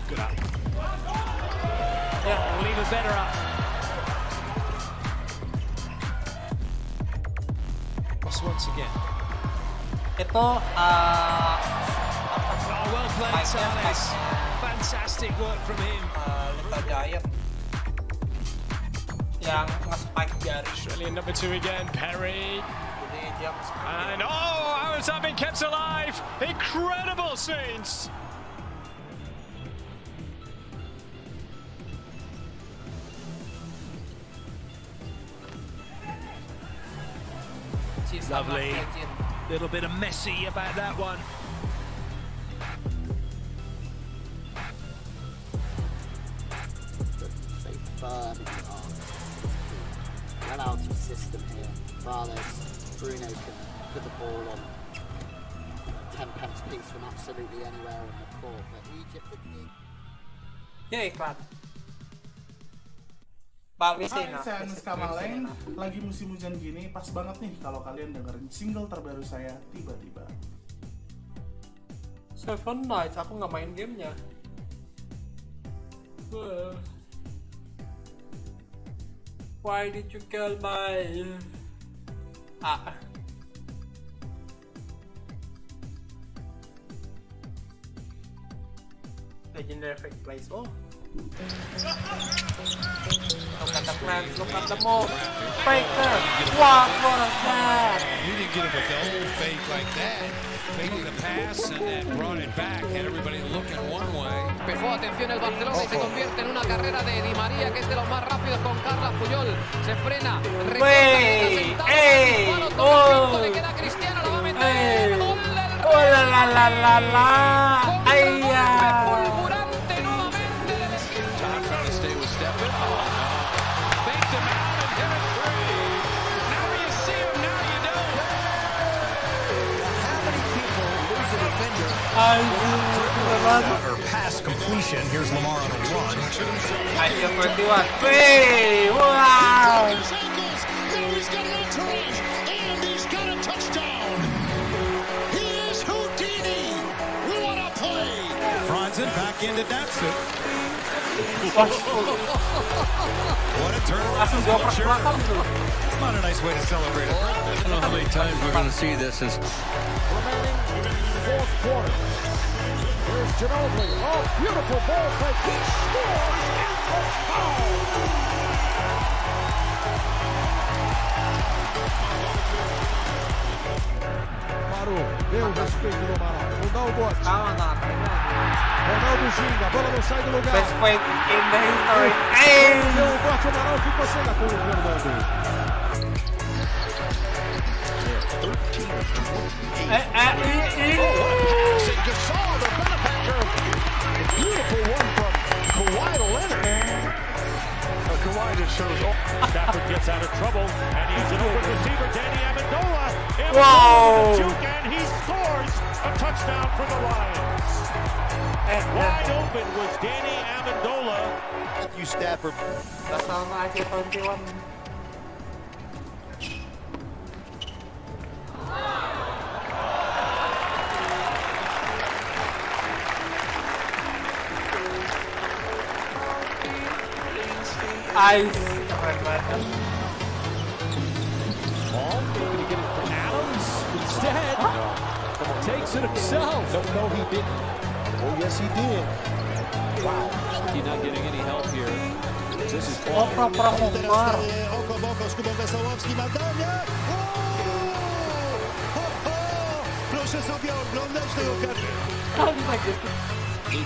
Good up. Yeah, we'll even better up. once again. Itu well played, Salis. Fantastic work from him. Little Giant yang nge-spike jari. Australian number 2 again, Perry. Jadi dia nge-spike. And how has that been kept alive? Incredible scenes. Lovely. Little bit of messy about that one. Well out of system here. Barles, Bruno can put the ball on 10 pence piece from absolutely anywhere on the court, but Egypt would need. Ya iklan. Bang Saya Nuska Maleng, lagi musim hujan gini pas banget nih kalau kalian dengerin single terbaru saya tiba-tiba. Seven Nights, aku nggak main gamenya. Why did you kill my Legendary Fake Place. Oh. Look at the plans, look at the move. Faker! What was that? You didn't get him with the old fake like that. Faking the pass and then brought it back. Had everybody looking one way. Despejó, atención el Barcelona y se convierte en una carrera de Di María, que es de los más rápidos con Carla Puyol. Se frena. ¡Ey! ¡Ey! ¡Oh! Le queda Cristiano, lo va a meter. ¡Gol del ¡Oh, la! ¡Ay, ya! Or pass completion. Here's Lamar on a run. HKZProject. Hey! Wow! Now he's got an entourage, and he's got a touchdown. Here's Houdini. We want to play. Franzen back into Datsun. What a turnaround. It's not a nice way to celebrate it. I don't know how many times we're going to see this. Fourth quarter. Here's Ginobili. Oh, beautiful ball fake. He scores at the foul. Maro, deu respeito do Maro. Não dá o bote. Ronaldo ginga, a bola não sai do lugar. Best fight in the history. Hey! Deu o bote, o Maro ficou sem a cor, Fernando. 13 of 28. Gasol, the benefactor. A beautiful one from Kawhi Leonard. Kawhi just shows up. Stafford gets out of trouble, and he has an open receiver, Danny Amendola. Whoa! And he scores a touchdown for the Lions. Wide open was Danny Amendola. Thank you, Stafford. That's how I get 21. Ice. Keren banget. Ball, going to get it from Adams. Instead, takes it himself. No, he didn't. Oh, yes, he did. Wow. He's not getting any help here. This is ball. Proszę sobie oglądać tego kartę.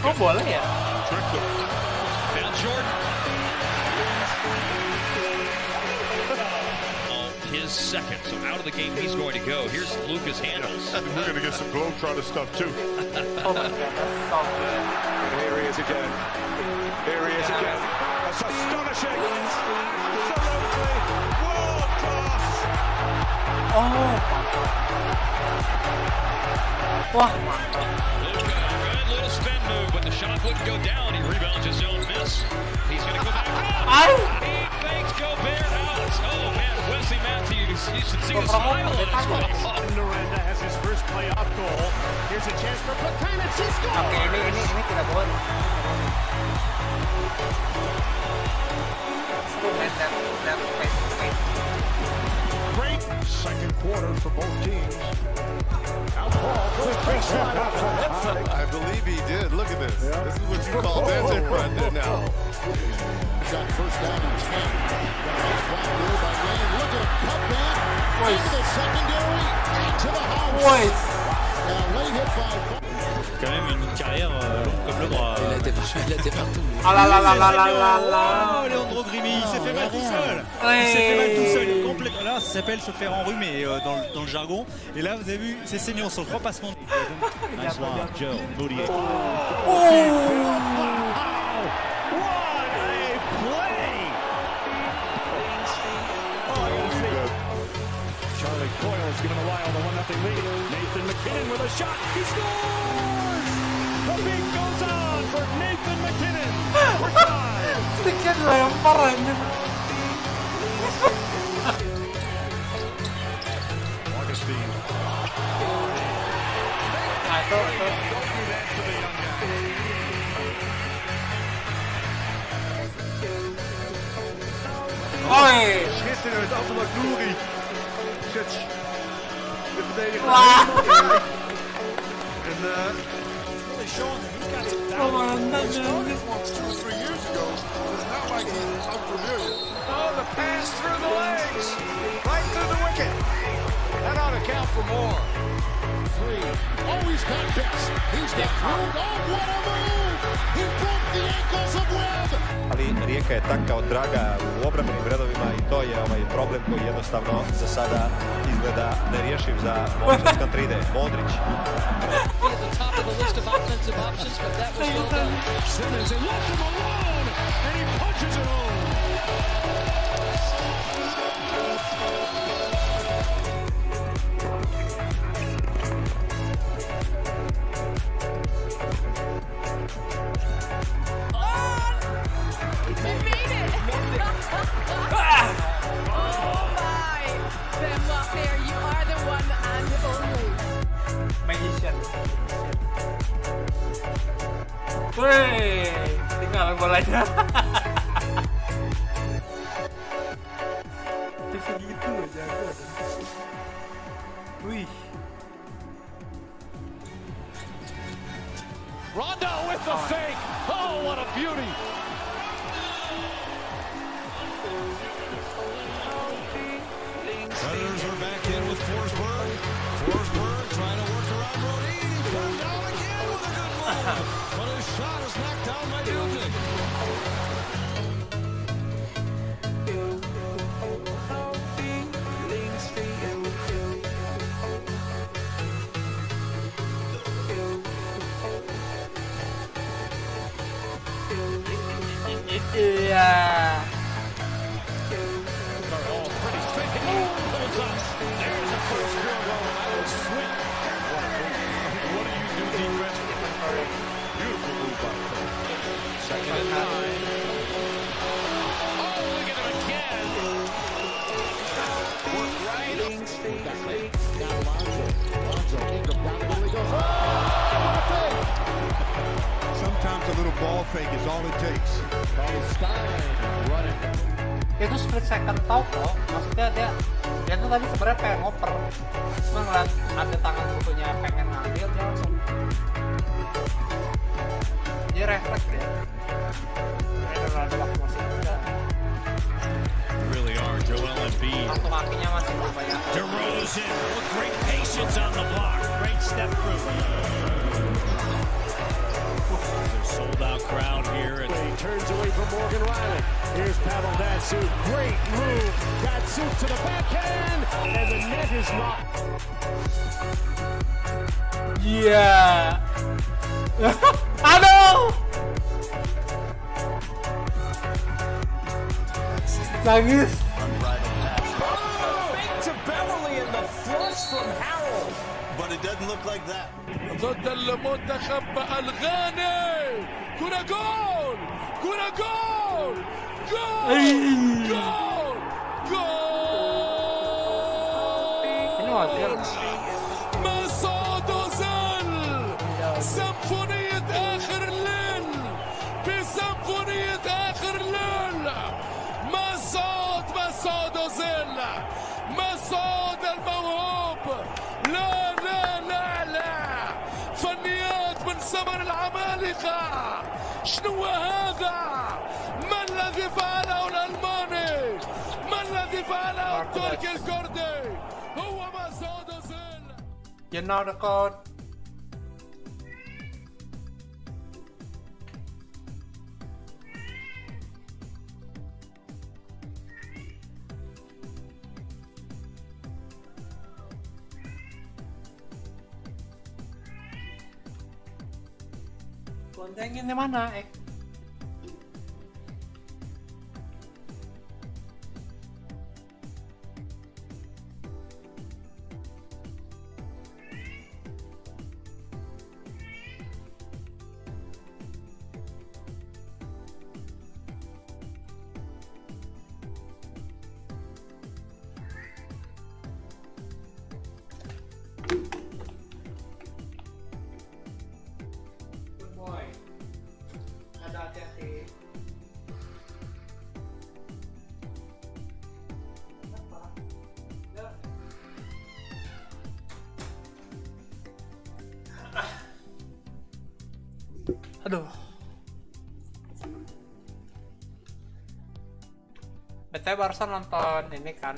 Oh, boleh ya? Now Jordan. His second, so out of the game he's going to go. Here's Lucas Handles. We're going to get some Globetrotter stuff too. Oh my god, that's so good. Here he is again. Here he is again. That's astonishing. Absolutely world class. Oh. Wah. Good little spin move, but the shot wouldn't go down. He rebounds his own miss. He's going to go back up. He fakes Gobert out. Oh man, Wesley Matthews, you should see the smile on his face. Ngerandom has his first playoff goal. Here's a chance for Platana to score. Oke, ini tidak boleh. great second quarter for both teams. Now Paul goes baseline off the headset. I believe he did. Look at this. Yeah. This is what you call dancing right there now. Got first down and 10. Look at him cut back into the secondary, into the house. Now late hit by. Quand même une carrière comme le bras. Il a été partout. Ah là là là là là là là. Leandro Grimi, il s'est fait mal tout seul. Il s'est fait mal tout seul. Complètement. Là, ça s'appelle se faire enrhumer dans le jargon. Et là, vous avez vu, c'est saignant sur le 3 passements. Nice one, Joe Moutier. Charlie Coyle's giving a while the 1-0 lead. Nathan McKinnon with a shot. He scores! The beat goes on for Nathan McKinnon. Sedikit lempar aja. Augustine. Oi! Schitterend, Abdullah Nouri. Zet de verdediger. En Really showing that he's got some Oh, talent. man, he started once 2 or 3 years ago. It's not like he's unfamiliar. Oh, the pass through the legs. Right through the wicket. That ought to count for more. 3. Oh, he's got bits. He's got room. Oh, what a move! He broke the ankles of Webb. Ali Rijeka je takao Draga u obrambenim redovima i to je problem koji jednostavno za sada izgleda nerješiv za Momčad Kantride. Modrić. Simmons and left him alone, and he punches it home. Magician. Wih, tinggal bolanya. Segitu aja. Wih. Rondo with the fake. Oh, what a beauty. Predators are back in with Forsberg. Forsberg trying to work around Rodin. He put down again with a good move. But his shot is knocked down by Dubnik. Iya. Sometimes a little ball fake is all it takes. Itu split second tau kok, maksudnya dia tuh tadi sebenarnya pengen ngoper, cuma ngeliat ada tangan musuhnya pengen ngambil dia langsung dia refleks ya. Ada waktu masih muda. Really are Joel Embiid. Waktu kakinya masih belum banyak. DeRozan with great patience on the block. Great step through. Sold out crowd here. He turns away from Morgan Riley. Here's Pavel Datsyuk. Great move. Datsyuk to the backhand. And the net is locked. Yeah. Aduh. Nangis. Fake to Beverly and the flush from Harold. But it doesn't look like that. ضد المنتخب الغاني. كرة جول. كرة جول. جول. جول. جول. ما صعد وزل. سيمفونية آخر الليل. بسيمفونية آخر الليل. ما صعد وزل. ما زمن العمالقة شنو هذا؟ ما الذي فعله الألماني؟ ما الذي فعله التركي الكردي؟ هو مسعود أوزيل. You know the code. Loncengin di mana, Aduh. BTW barusan nonton ini kan.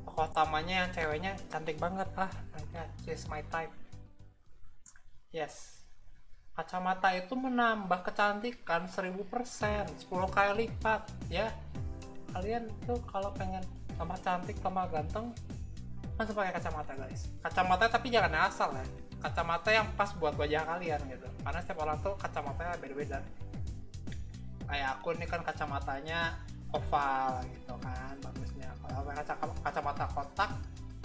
Tokoh utamanya yang ceweknya cantik banget lah. She's my type. Yes. Kacamata itu menambah kecantikan 1000%, 10 kali lipat ya. Kalian tuh kalau pengen tambah cantik, tambah ganteng, langsung pakai kacamata guys. Kacamata tapi jangan asal ya. Kacamata yang pas buat wajah kalian gitu, karena setiap orang tuh kacamatanya beda-beda. Kayak aku nih kan kacamatanya oval gitu kan bagusnya. Kalau kacamata kotak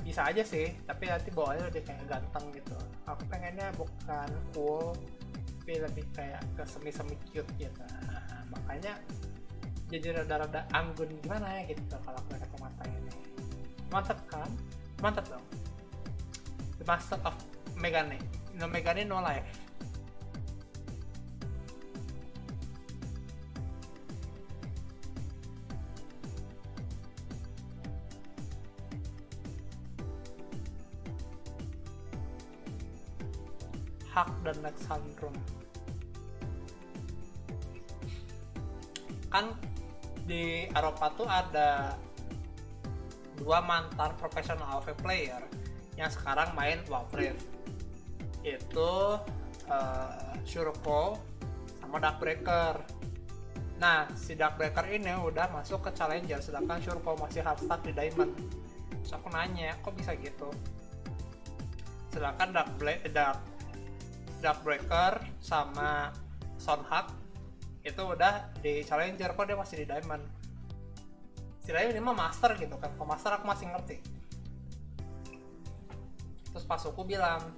bisa aja sih, tapi nanti bawahnya lebih kayak ganteng gitu. Aku pengennya bukan cool, tapi lebih kayak ke semi-semi cute gitu. Nah, makanya jadi rada-rada anggun gimana ya gitu kalau pakai kacamata ini. Mantap kan? Mantap dong. The Master of Megane, no Megane no life. Hak dan Alexandrum. Kan di Eropa tuh ada dua mantan profesional AoV player yang sekarang main WoW Rift. Itu Shurko sama Darkbreaker. Nah, si Darkbreaker ini udah masuk ke Challenger, sedangkan Shurko masih hard stuck di Diamond. Terus aku nanya, kok bisa gitu? Sedangkan Darkbreaker sama Sonhak itu udah di Challenger, kok dia masih di Diamond? Istilahnya ini mah master gitu kan, kalau master aku masih ngerti. Terus pas aku bilang,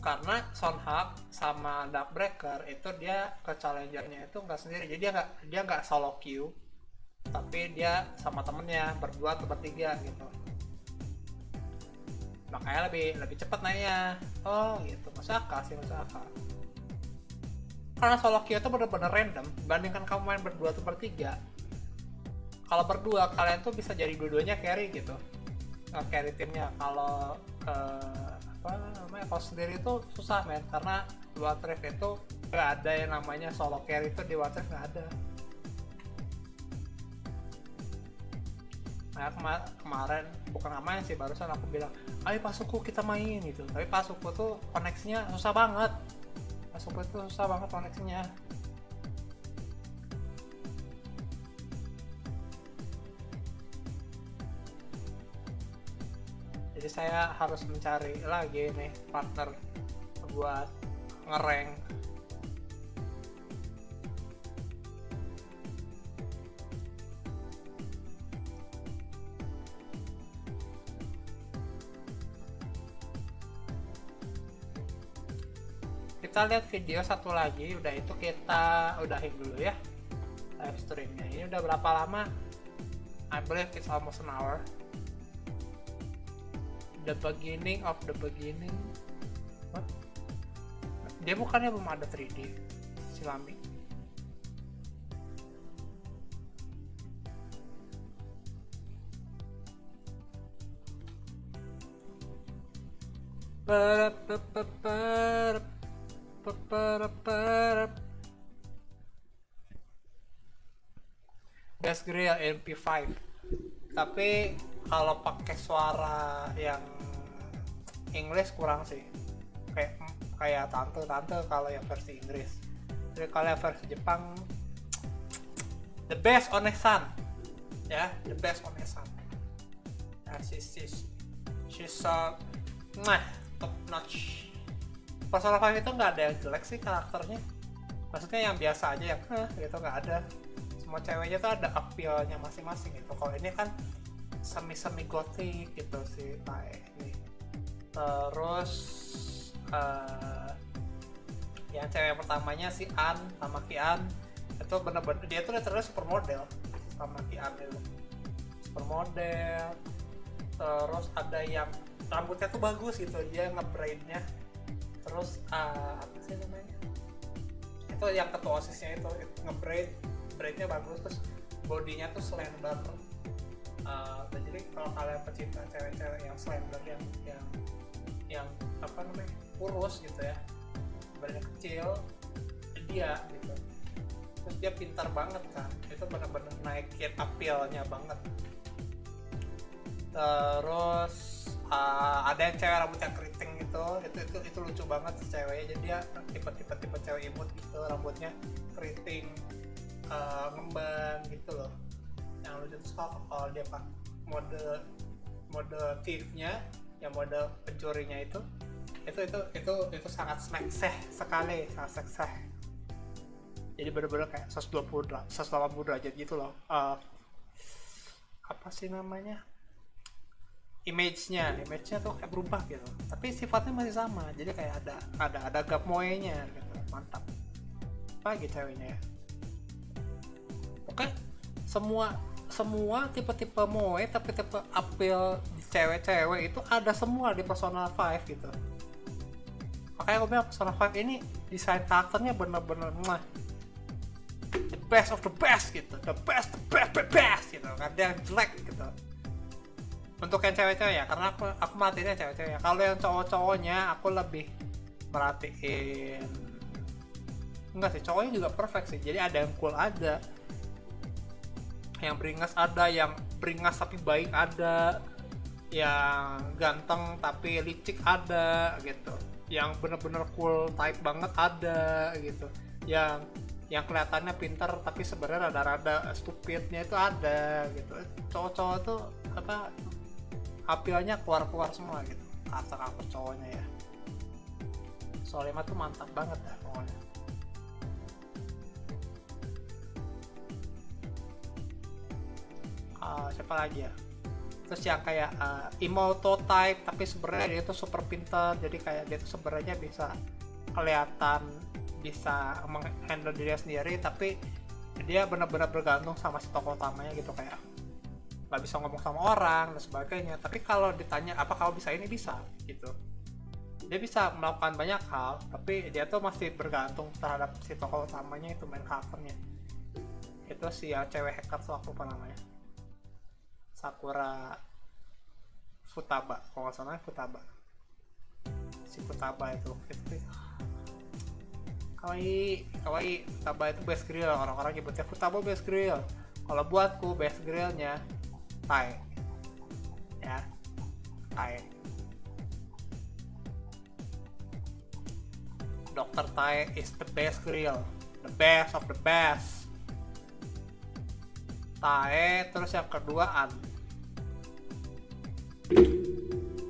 karena Sonhak sama Darkbreaker itu dia ke challengernya itu nggak sendiri, jadi dia nggak solo queue, tapi dia sama temennya berdua atau bertiga gitu. Makanya lebih cepat naiknya. Oh gitu, masuk akal. Karena solo queue itu bener-bener random, bandingkan kamu main berdua atau bertiga. Kalau berdua kalian tuh bisa jadi dua-duanya carry gitu, carry timnya. Kalau kalau sendiri itu susah men, karena di Warcraft itu nggak ada yang namanya solo carry, itu di Warcraft nggak ada. Nah kemarin, bukan kemarin sih, barusan aku bilang ayo pasuku kita main gitu, tapi pasuku tuh koneksinya susah banget. Koneksinya. Jadi saya harus mencari lagi nih partner buat ngerank. Kita lihat video satu lagi, udah itu kita udahin dulu ya live streamnya. Ini udah berapa lama? I believe it's almost an hour. The beginning of the beginning. What? Dia bukannya belum ada 3D Silami. Best Grill MP5. Tapi kalau pakai suara yang English kurang sih. Kayak tante kalau yang versi Inggris. Jadi kalau yang versi Jepang the best onesan. Ya, the best onesan. Nah, she's top notch. Persona 5 itu nggak ada yang jelek sih karakternya. Maksudnya yang biasa aja, yang gitu nggak ada. Semua ceweknya tuh ada appeal-nya masing-masing gitu. Kalau ini kan semi gothic gitu sih Tae ini. Terus yang cewek pertamanya si An sama Ki An itu bener-bener dia tuh literally supermodel sama Ki An itu. Supermodel. Terus ada yang rambutnya tuh bagus gitu, dia nge-braidnya. Terus apa sih namanya? Itu yang ketua OSISnya itu braidnya bagus, terus bodinya tuh slender. Jadi kalau kalian pecinta cewek-cewek yang slender yang apa namanya kurus gitu ya, badannya kecil, dia gitu. Terus dia pintar banget kan, itu benar-benar naikin appeal-nya banget. Terus ada yang cewek rambutnya keriting gitu, itu lucu banget si ceweknya. Jadi dia tipe cewek imut gitu, rambutnya keriting, ngembang gitu loh. Yang lucu tuh kalau dia pakai mode thief-nya, yang mode pencurinya itu sangat sekseh sekali, sangat sekseh. Jadi bener-bener kayak 180 derajat gitu loh. Apa sih namanya? Image-nya tuh kayak berubah gitu, tapi sifatnya masih sama. Jadi kayak ada gap moe-nya gitu. Mantap. Apa gitu ceweknya ya? Oke, semua tipe-tipe moe tapi tipe appeal di cewek-cewek itu ada semua di Persona 5 gitu. Makanya aku bilang Persona 5 ini desain karakternya bener-bener the best of the best gitu, the best gitu. Kan ada yang jelek gitu. Untuk yang cewek-cewek ya, karena aku merhatiinnya cewek-cewek ya. Kalau yang cowok-cowoknya aku lebih merhatiin, enggak sih, cowoknya juga perfect sih. Jadi ada yang cool, ada yang beringas, ada yang beringas tapi baik, ada yang ganteng tapi licik, ada gitu, yang bener-bener cool type banget, ada gitu, yang kelihatannya pintar tapi sebenarnya rada-rada stupidnya itu ada gitu. Cowok-cowok tuh apa, appeal-nya keluar semua gitu, karakter cowoknya ya. Soal 5 tuh mantap banget ya pokoknya. Siapa lagi ya? Terus yang kayak Imoto type tapi sebenarnya dia tuh super pintar. Jadi kayak dia tuh sebenarnya bisa kelihatan bisa menghandle dirinya sendiri, tapi dia benar-benar bergantung sama si tokoh utamanya gitu, kayak nggak bisa ngomong sama orang dan sebagainya. Tapi kalau ditanya apa kamu bisa ini, bisa gitu. Dia bisa melakukan banyak hal, tapi dia tuh masih bergantung terhadap si tokoh utamanya, itu main karakternya. Itu si cewek hacker tuh aku lupa namanya, Sakura Futaba, kalau nggak salah Futaba. Si Futaba itu kawaii. Futaba itu best grill, orang-orang nyebutnya Futaba best grill. Kalau buatku best grillnya Tae ya, Tae. Dr. Tae is the best grill, the best of the best. Tae, terus yang kedua An.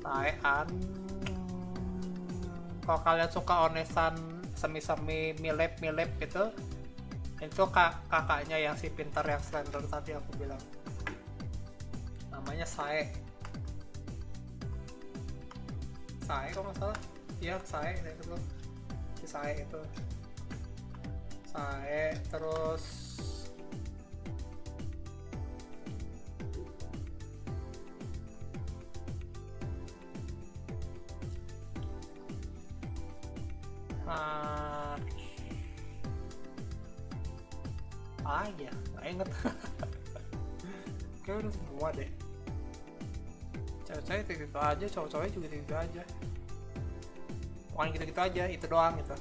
Tae, An. Kalau kalian suka onesan semi milep itu kakaknya yang si pintar yang slender tadi aku bilang, namanya Sae kalau nggak salah. Iya, Sae itu, si Sae itu. Sae, terus ya, nggak inget. Kayaknya udah semua deh. Cewek-cewek itu aja, cowok-cowoknya juga itu aja. Pokoknya gitu-gitu aja, itu doang gitu.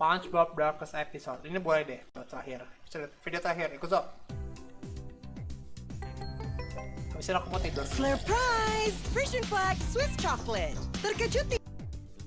SpongeBob Darkest Episode. Ini boleh deh buat terakhir. Video terakhir, ikut Zop. Habisin aku mau tidur. Surprise! Frisian flag Swiss chocolate. Terkejut.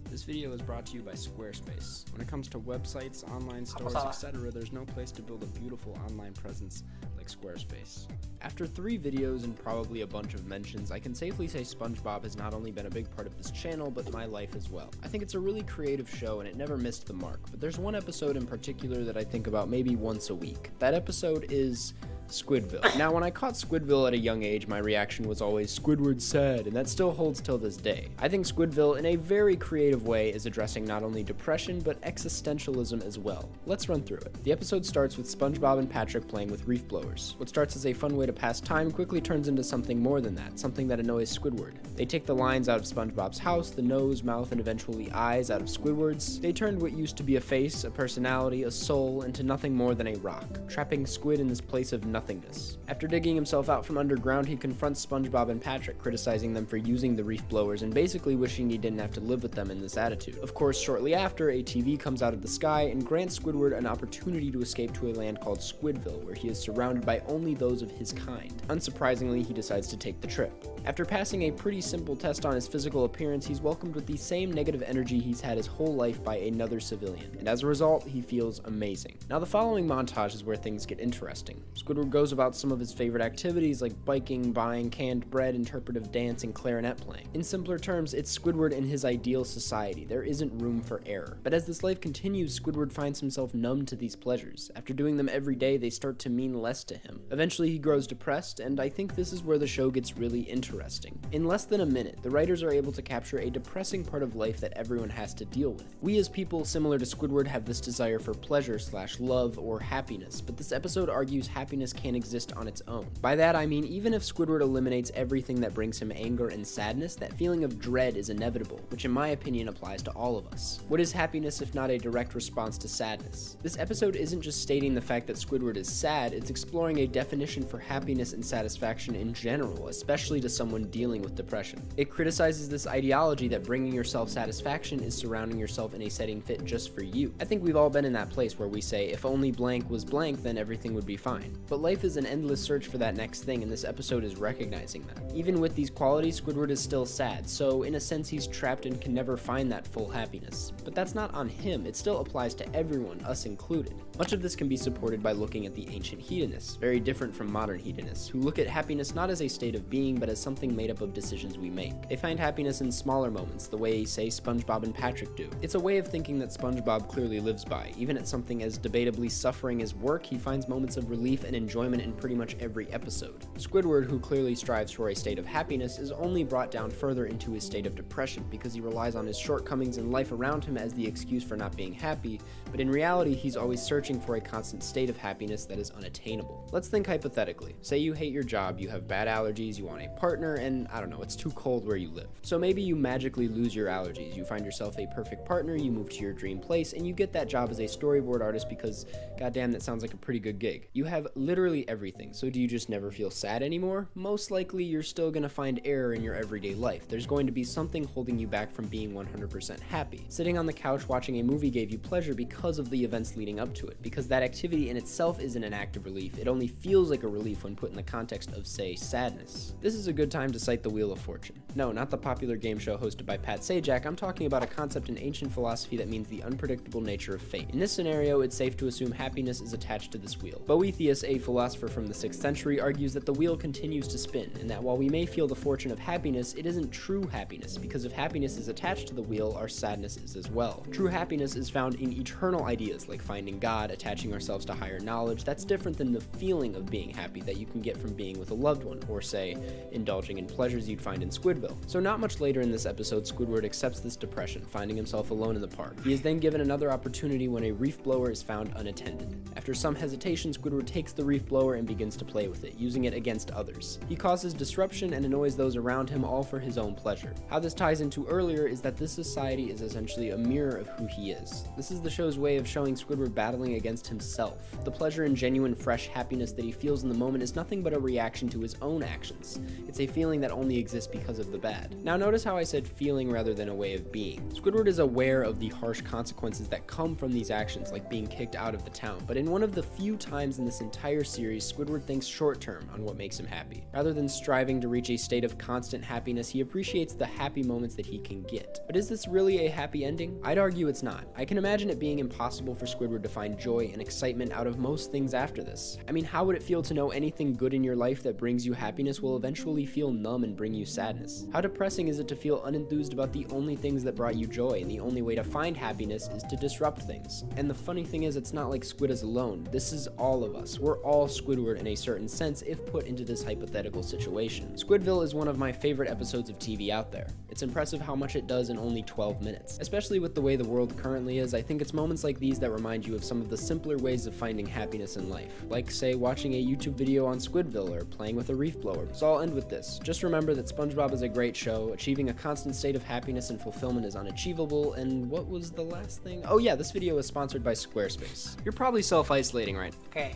This video is brought to you by Squarespace. When it comes to websites, online stores, etc., there's no place to build a beautiful online presence like Squarespace. After 3 videos and probably a bunch of mentions, I can safely say SpongeBob has not only been a big part of this channel, but my life as well. I think it's a really creative show and it never missed the mark, but there's one episode in particular that I think about maybe once a week. That episode is Squidville. Now, when I caught Squidville at a young age, my reaction was always, Squidward's sad, and that still holds till this day. I think Squidville, in a very creative way, is addressing not only depression, but existentialism as well. Let's run through it. The episode starts with SpongeBob and Patrick playing with reef blowers. What starts as a fun way to pass time quickly turns into something more than that, something that annoys Squidward. They take the lines out of SpongeBob's house, the nose, mouth, and eventually eyes out of Squidward's. They turned what used to be a face, a personality, a soul, into nothing more than a rock, trapping Squid in this place of nothingness. After digging himself out from underground, he confronts SpongeBob and Patrick, criticizing them for using the reef blowers and basically wishing he didn't have to live with them in this attitude. Of course, shortly after, a TV comes out of the sky and grants Squidward an opportunity to escape to a land called Squidville, where he is surrounded by only those of his kind. Unsurprisingly, he decides to take the trip. After passing a pretty simple test on his physical appearance, he's welcomed with the same negative energy he's had his whole life by another civilian, and as a result, he feels amazing. Now, the following montage is where things get interesting. Squidward goes about some of his favorite activities like biking, buying canned bread, interpretive dance, and clarinet playing. In simpler terms, it's Squidward in his ideal society. There isn't room for error. But as this life continues, Squidward finds himself numb to these pleasures. After doing them every day, they start to mean less to him. Eventually, he grows depressed, and I think this is where the show gets really interesting. In less than a minute, the writers are able to capture a depressing part of life that everyone has to deal with. We as people, similar to Squidward, have this desire for pleasure / love or happiness, but this episode argues happiness can't exist on its own. By that I mean, even if Squidward eliminates everything that brings him anger and sadness, that feeling of dread is inevitable, which in my opinion applies to all of us. What is happiness if not a direct response to sadness? This episode isn't just stating the fact that Squidward is sad, it's exploring a definition for happiness and satisfaction in general, especially to someone dealing with depression. It criticizes this ideology that bringing yourself satisfaction is surrounding yourself in a setting fit just for you. I think we've all been in that place where we say, if only blank was blank, then everything would be fine. But life is an endless search for that next thing, and this episode is recognizing that. Even with these qualities, Squidward is still sad, so in a sense he's trapped and can never find that full happiness. But that's not on him, it still applies to everyone, us included. Much of this can be supported by looking at the ancient hedonists, very different from modern hedonists, who look at happiness not as a state of being, but as something made up of decisions we make. They find happiness in smaller moments, the way, say, SpongeBob and Patrick do. It's a way of thinking that SpongeBob clearly lives by. Even at something as debatably suffering as work, he finds moments of relief and enjoyment in pretty much every episode. Squidward, who clearly strives for a state of happiness, is only brought down further into his state of depression because he relies on his shortcomings and life around him as the excuse for not being happy, but in reality he's always searching for a constant state of happiness that is unattainable. Let's think hypothetically. Say you hate your job, you have bad allergies, you want a partner, and I don't know, it's too cold where you live. So maybe you magically lose your allergies, you find yourself a perfect partner, you move to your dream place, and you get that job as a storyboard artist because, goddamn, that sounds like a pretty good gig. You have literally everything, so do you just never feel sad anymore? Most likely you're still gonna find error in your everyday life. There's going to be something holding you back from being 100% happy. Sitting on the couch watching a movie gave you pleasure because of the events leading up to it, because that activity in itself isn't an act of relief, it only feels like a relief when put in the context of, say, sadness. This is a good time to cite the Wheel of Fortune. No, not the popular game show hosted by Pat Sajak, I'm talking about a concept in ancient philosophy that means the unpredictable nature of fate. In this scenario, it's safe to assume happiness is attached to this wheel. Boethius, a philosopher from the 6th century, argues that the wheel continues to spin, and that while we may feel the fortune of happiness, it isn't true happiness, because if happiness is attached to the wheel, our sadness is as well. True happiness is found in eternal external ideas like finding God, attaching ourselves to higher knowledge, that's different than the feeling of being happy that you can get from being with a loved one, or say, indulging in pleasures you'd find in Squidville. So not much later in this episode, Squidward accepts this depression, finding himself alone in the park. He is then given another opportunity when a reef blower is found unattended. After some hesitation, Squidward takes the reef blower and begins to play with it, using it against others. He causes disruption and annoys those around him, all for his own pleasure. How this ties into earlier is that this society is essentially a mirror of who he is. This is the show's way of showing Squidward battling against himself. The pleasure and genuine fresh happiness that he feels in the moment is nothing but a reaction to his own actions. It's a feeling that only exists because of the bad. Now notice how I said feeling rather than a way of being. Squidward is aware of the harsh consequences that come from these actions, like being kicked out of the town, but in one of the few times in this entire series, Squidward thinks short term on what makes him happy. Rather than striving to reach a state of constant happiness, he appreciates the happy moments that he can get. But is this really a happy ending? I'd argue it's not. I can imagine it being impossible for Squidward to find joy and excitement out of most things after this. I mean, how would it feel to know anything good in your life that brings you happiness will eventually feel numb and bring you sadness? How depressing is it to feel unenthused about the only things that brought you joy, and the only way to find happiness is to disrupt things? And the funny thing is, it's not like Squid is alone. This is all of us. We're all Squidward in a certain sense if put into this hypothetical situation. Squidville is one of my favorite episodes of TV out there. It's impressive how much it does in only 12 minutes. Especially with the way the world currently is, I think it's moments like these that remind you of some of the simpler ways of finding happiness in life. Like, say, watching a YouTube video on Squidville or playing with a reef blower. So I'll end with this. Just remember that SpongeBob is a great show. Achieving a constant state of happiness and fulfillment is unachievable. And what was the last thing? Oh yeah, this video is sponsored by Squarespace. You're probably self-isolating, right? Oke.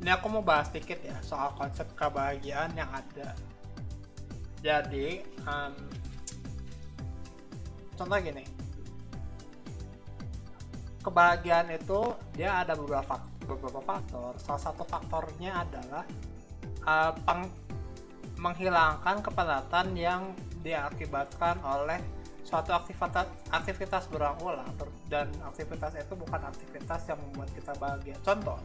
Ini aku mau bahas dikit ya soal konsep kebahagiaan yang ada. Jadi, contoh gini. Kebahagiaan itu dia ada beberapa faktor. Salah satu faktornya adalah menghilangkan kepenatan yang diakibatkan oleh suatu aktivitas berulang-ulang, dan aktivitas itu bukan aktivitas yang membuat kita bahagia. Contoh,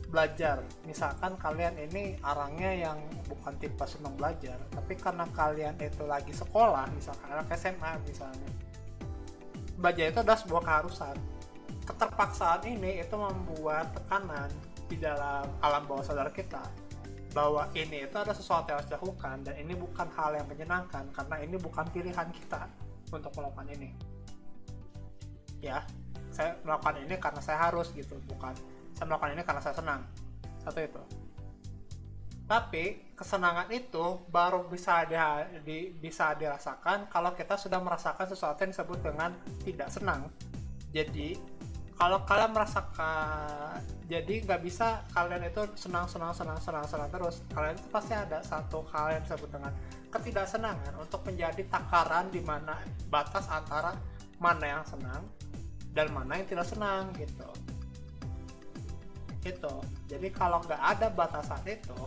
belajar. Misalkan kalian ini orangnya yang bukan tipe senang belajar, tapi karena kalian itu lagi sekolah, misalkan anak SMA misalnya, belajar itu adalah sebuah keharusan. Keterpaksaan ini itu membuat tekanan di dalam alam bawah sadar kita bahwa ini itu ada sesuatu yang harus dilakukan, dan ini bukan hal yang menyenangkan karena ini bukan pilihan kita untuk melakukan ini. Ya, saya melakukan ini karena saya harus gitu, bukan saya melakukan ini karena saya senang. Satu itu. Tapi kesenangan itu baru bisa dirasakan kalau kita sudah merasakan sesuatu yang disebut dengan tidak senang. Jadi kalau kalian merasakan, jadi nggak bisa kalian itu senang terus. Kalian itu pasti ada satu hal yang disebut dengan ketidaksenangan untuk menjadi takaran di mana batas antara mana yang senang dan mana yang tidak senang gitu. Itu. Jadi kalau nggak ada batasan itu,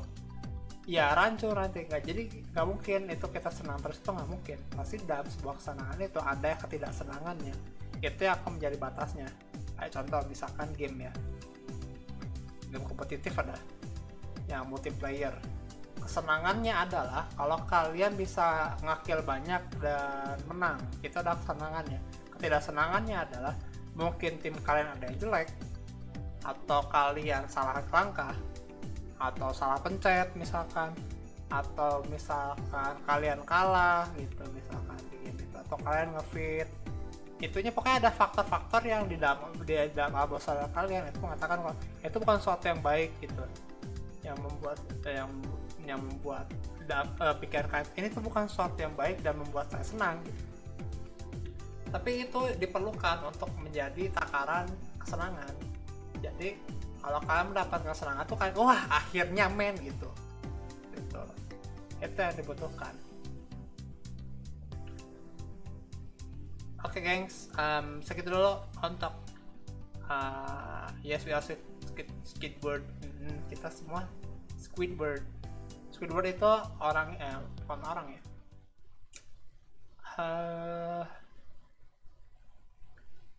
ya rancu nanti nggak. Jadi nggak mungkin itu kita senang terus, itu nggak mungkin. Pasti dalam sebuah kesenangan itu ada ketidaksenangannya. Itu yang akan menjadi batasnya. Kayak contoh misalkan game ya, game kompetitif ada yang multiplayer. Kesenangannya adalah kalau kalian bisa nge-kill banyak dan menang, itu adalah kesenangannya. Ketidaksenangannya adalah mungkin tim kalian ada yang jelek, atau kalian salah langkah, atau salah pencet misalkan, atau misalkan kalian kalah gitu misalkan gitu, atau kalian nge-feed. Itunya pokoknya ada faktor-faktor yang di dalam alam sadar kalian itu mengatakan kalau itu bukan sesuatu yang baik gitu, yang membuat pikiran kalian ini tuh bukan sesuatu yang baik dan membuat saya senang gitu. Tapi itu diperlukan untuk menjadi takaran kesenangan. Jadi kalau kalian mendapatkan kesenangan tuh kayak wah akhirnya men gitu. Itu yang dibutuhkan. Oke gengs, segitu dulu untuk yes we are Squidward. Kita semua Squidward. Squidward itu orang bukan orang ya.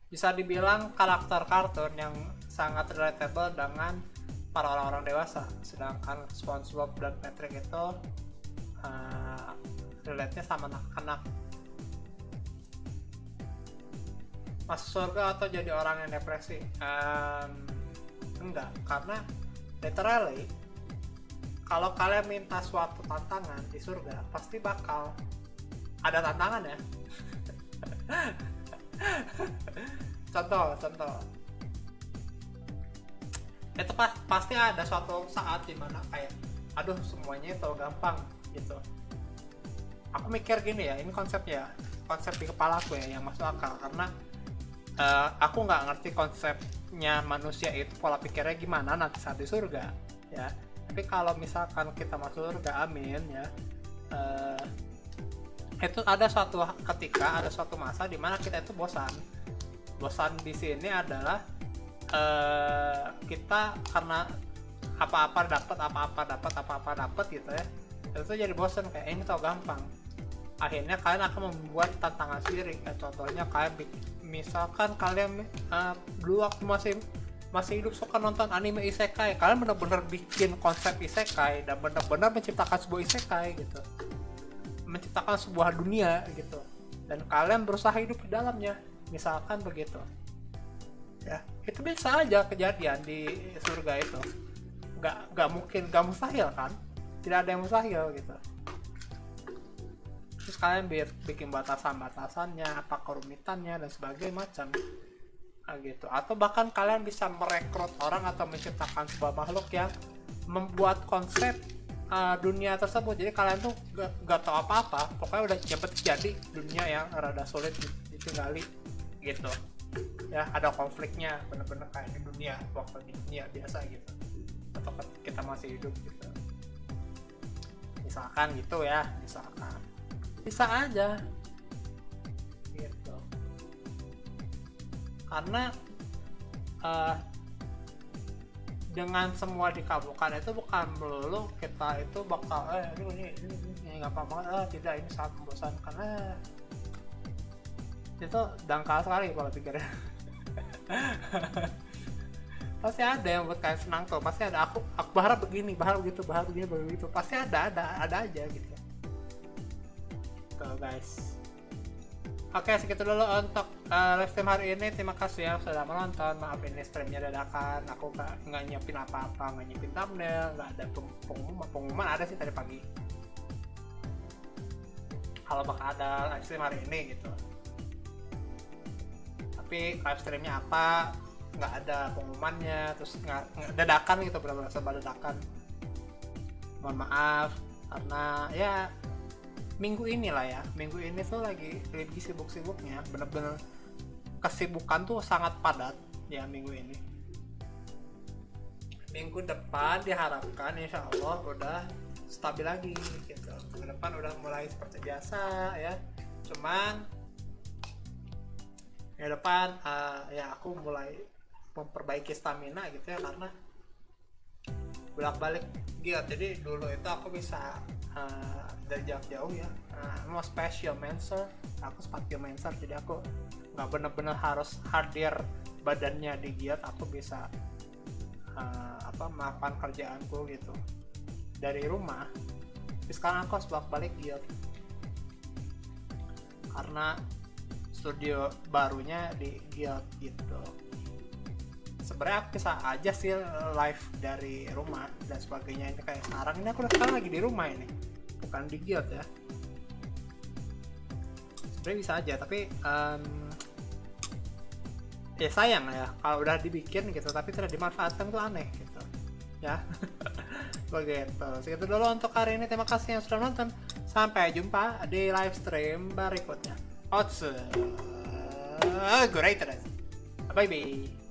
Bisa dibilang karakter kartun yang sangat relatable dengan para orang-orang dewasa. Sedangkan SpongeBob dan Patrick itu relate-nya sama anak-anak. masuk surga atau jadi orang yang depresi? Enggak, karena literally kalau kalian minta suatu tantangan di surga pasti bakal ada tantangan ya. contoh itu pasti ada suatu saat dimana kayak aduh semuanya itu gampang gitu. Aku mikir gini ya, ini konsep di kepala aku ya yang masuk akal, karena aku nggak ngerti konsepnya manusia itu pola pikirnya gimana nanti saat di surga ya. Tapi kalau misalkan kita masuk surga, amin ya, itu ada suatu ketika, ada suatu masa di mana kita itu bosan di sini adalah kita karena apa-apa dapat gitu ya, itu jadi bosan kayak ini tau gampang. Akhirnya kalian akan membuat tantangan sendiri. Contohnya kalian misalkan kalian dulu waktu masih hidup suka nonton anime isekai, kalian benar-benar bikin konsep isekai dan benar-benar menciptakan sebuah isekai gitu, menciptakan sebuah dunia gitu, dan kalian berusaha hidup di dalamnya, misalkan begitu ya. Itu bisa aja kejadian di surga itu, nggak mungkin, nggak mustahil kan, tidak ada yang mustahil gitu. Terus kalian bikin batasan-batasannya, apa kerumitannya dan sebagainya macam gitu. Atau bahkan kalian bisa merekrut orang atau menciptakan sebuah makhluk yang membuat konsep dunia tersebut. Jadi kalian tuh gak tahu apa-apa, pokoknya udah cepet jadi dunia yang rada sulit ditinggali gitu ya. Ada konfliknya bener-bener kayak di dunia waktu di dunia biasa gitu, atau kita masih hidup gitu, misalkan gitu ya, misalkan bisa aja gitu. Karena dengan semua dikabulkan itu bukan melulu kita itu bakal ini nggak apa-apa, tidak, ini sangat membosankan, itu dangkal sekali kalau pikirnya. Pasti ada yang buat kalian senang tuh, pasti ada. Aku berharap begini, berharap begitu, pasti ada aja gitu. Tuh guys. Oke, segitu dulu untuk live stream hari ini. Terima kasih ya sudah menonton. Maaf ini streamnya dadakan. Aku nggak nyiapin apa-apa, nggak nyiapin thumbnail, nggak ada pengumuman ada sih tadi pagi. Kalau bakal ada live stream hari ini gitu. Tapi live streamnya apa? Nggak ada pengumumannya, terus nggak dadakan gitu, benar-benar serba dadakan. Mohon maaf karena ya minggu ini tuh lagi sibuk-sibuknya, bener-bener kesibukan tuh sangat padat ya minggu ini. Minggu depan diharapkan insya Allah udah stabil lagi gitu, minggu depan udah mulai seperti biasa ya. Cuman minggu depan ya aku mulai memperbaiki stamina gitu ya, karena bolak-balik guild. Jadi dulu itu aku bisa dari jauh ya, mau special mentor, aku special mentor, jadi aku nggak bener-bener harus hadir badannya di guild, aku bisa melakukan kerjaanku gitu dari rumah. Tapi sekarang aku harus bolak-balik guild karena studio barunya di guild gitu. Sebenarnya aku bisa aja sih live dari rumah dan sebagainya. Ini kayak sekarang ini aku sekarang lagi di rumah ini, bukan di guild ya. Sebenarnya bisa aja, tapi ya sayang ya kalau udah dibikin gitu tapi tidak dimanfaatkan, tuh aneh gitu ya. Begitu. Segitu dulu untuk hari ini. Terima kasih yang sudah nonton. Sampai jumpa di live stream berikutnya. Great. Bye bye.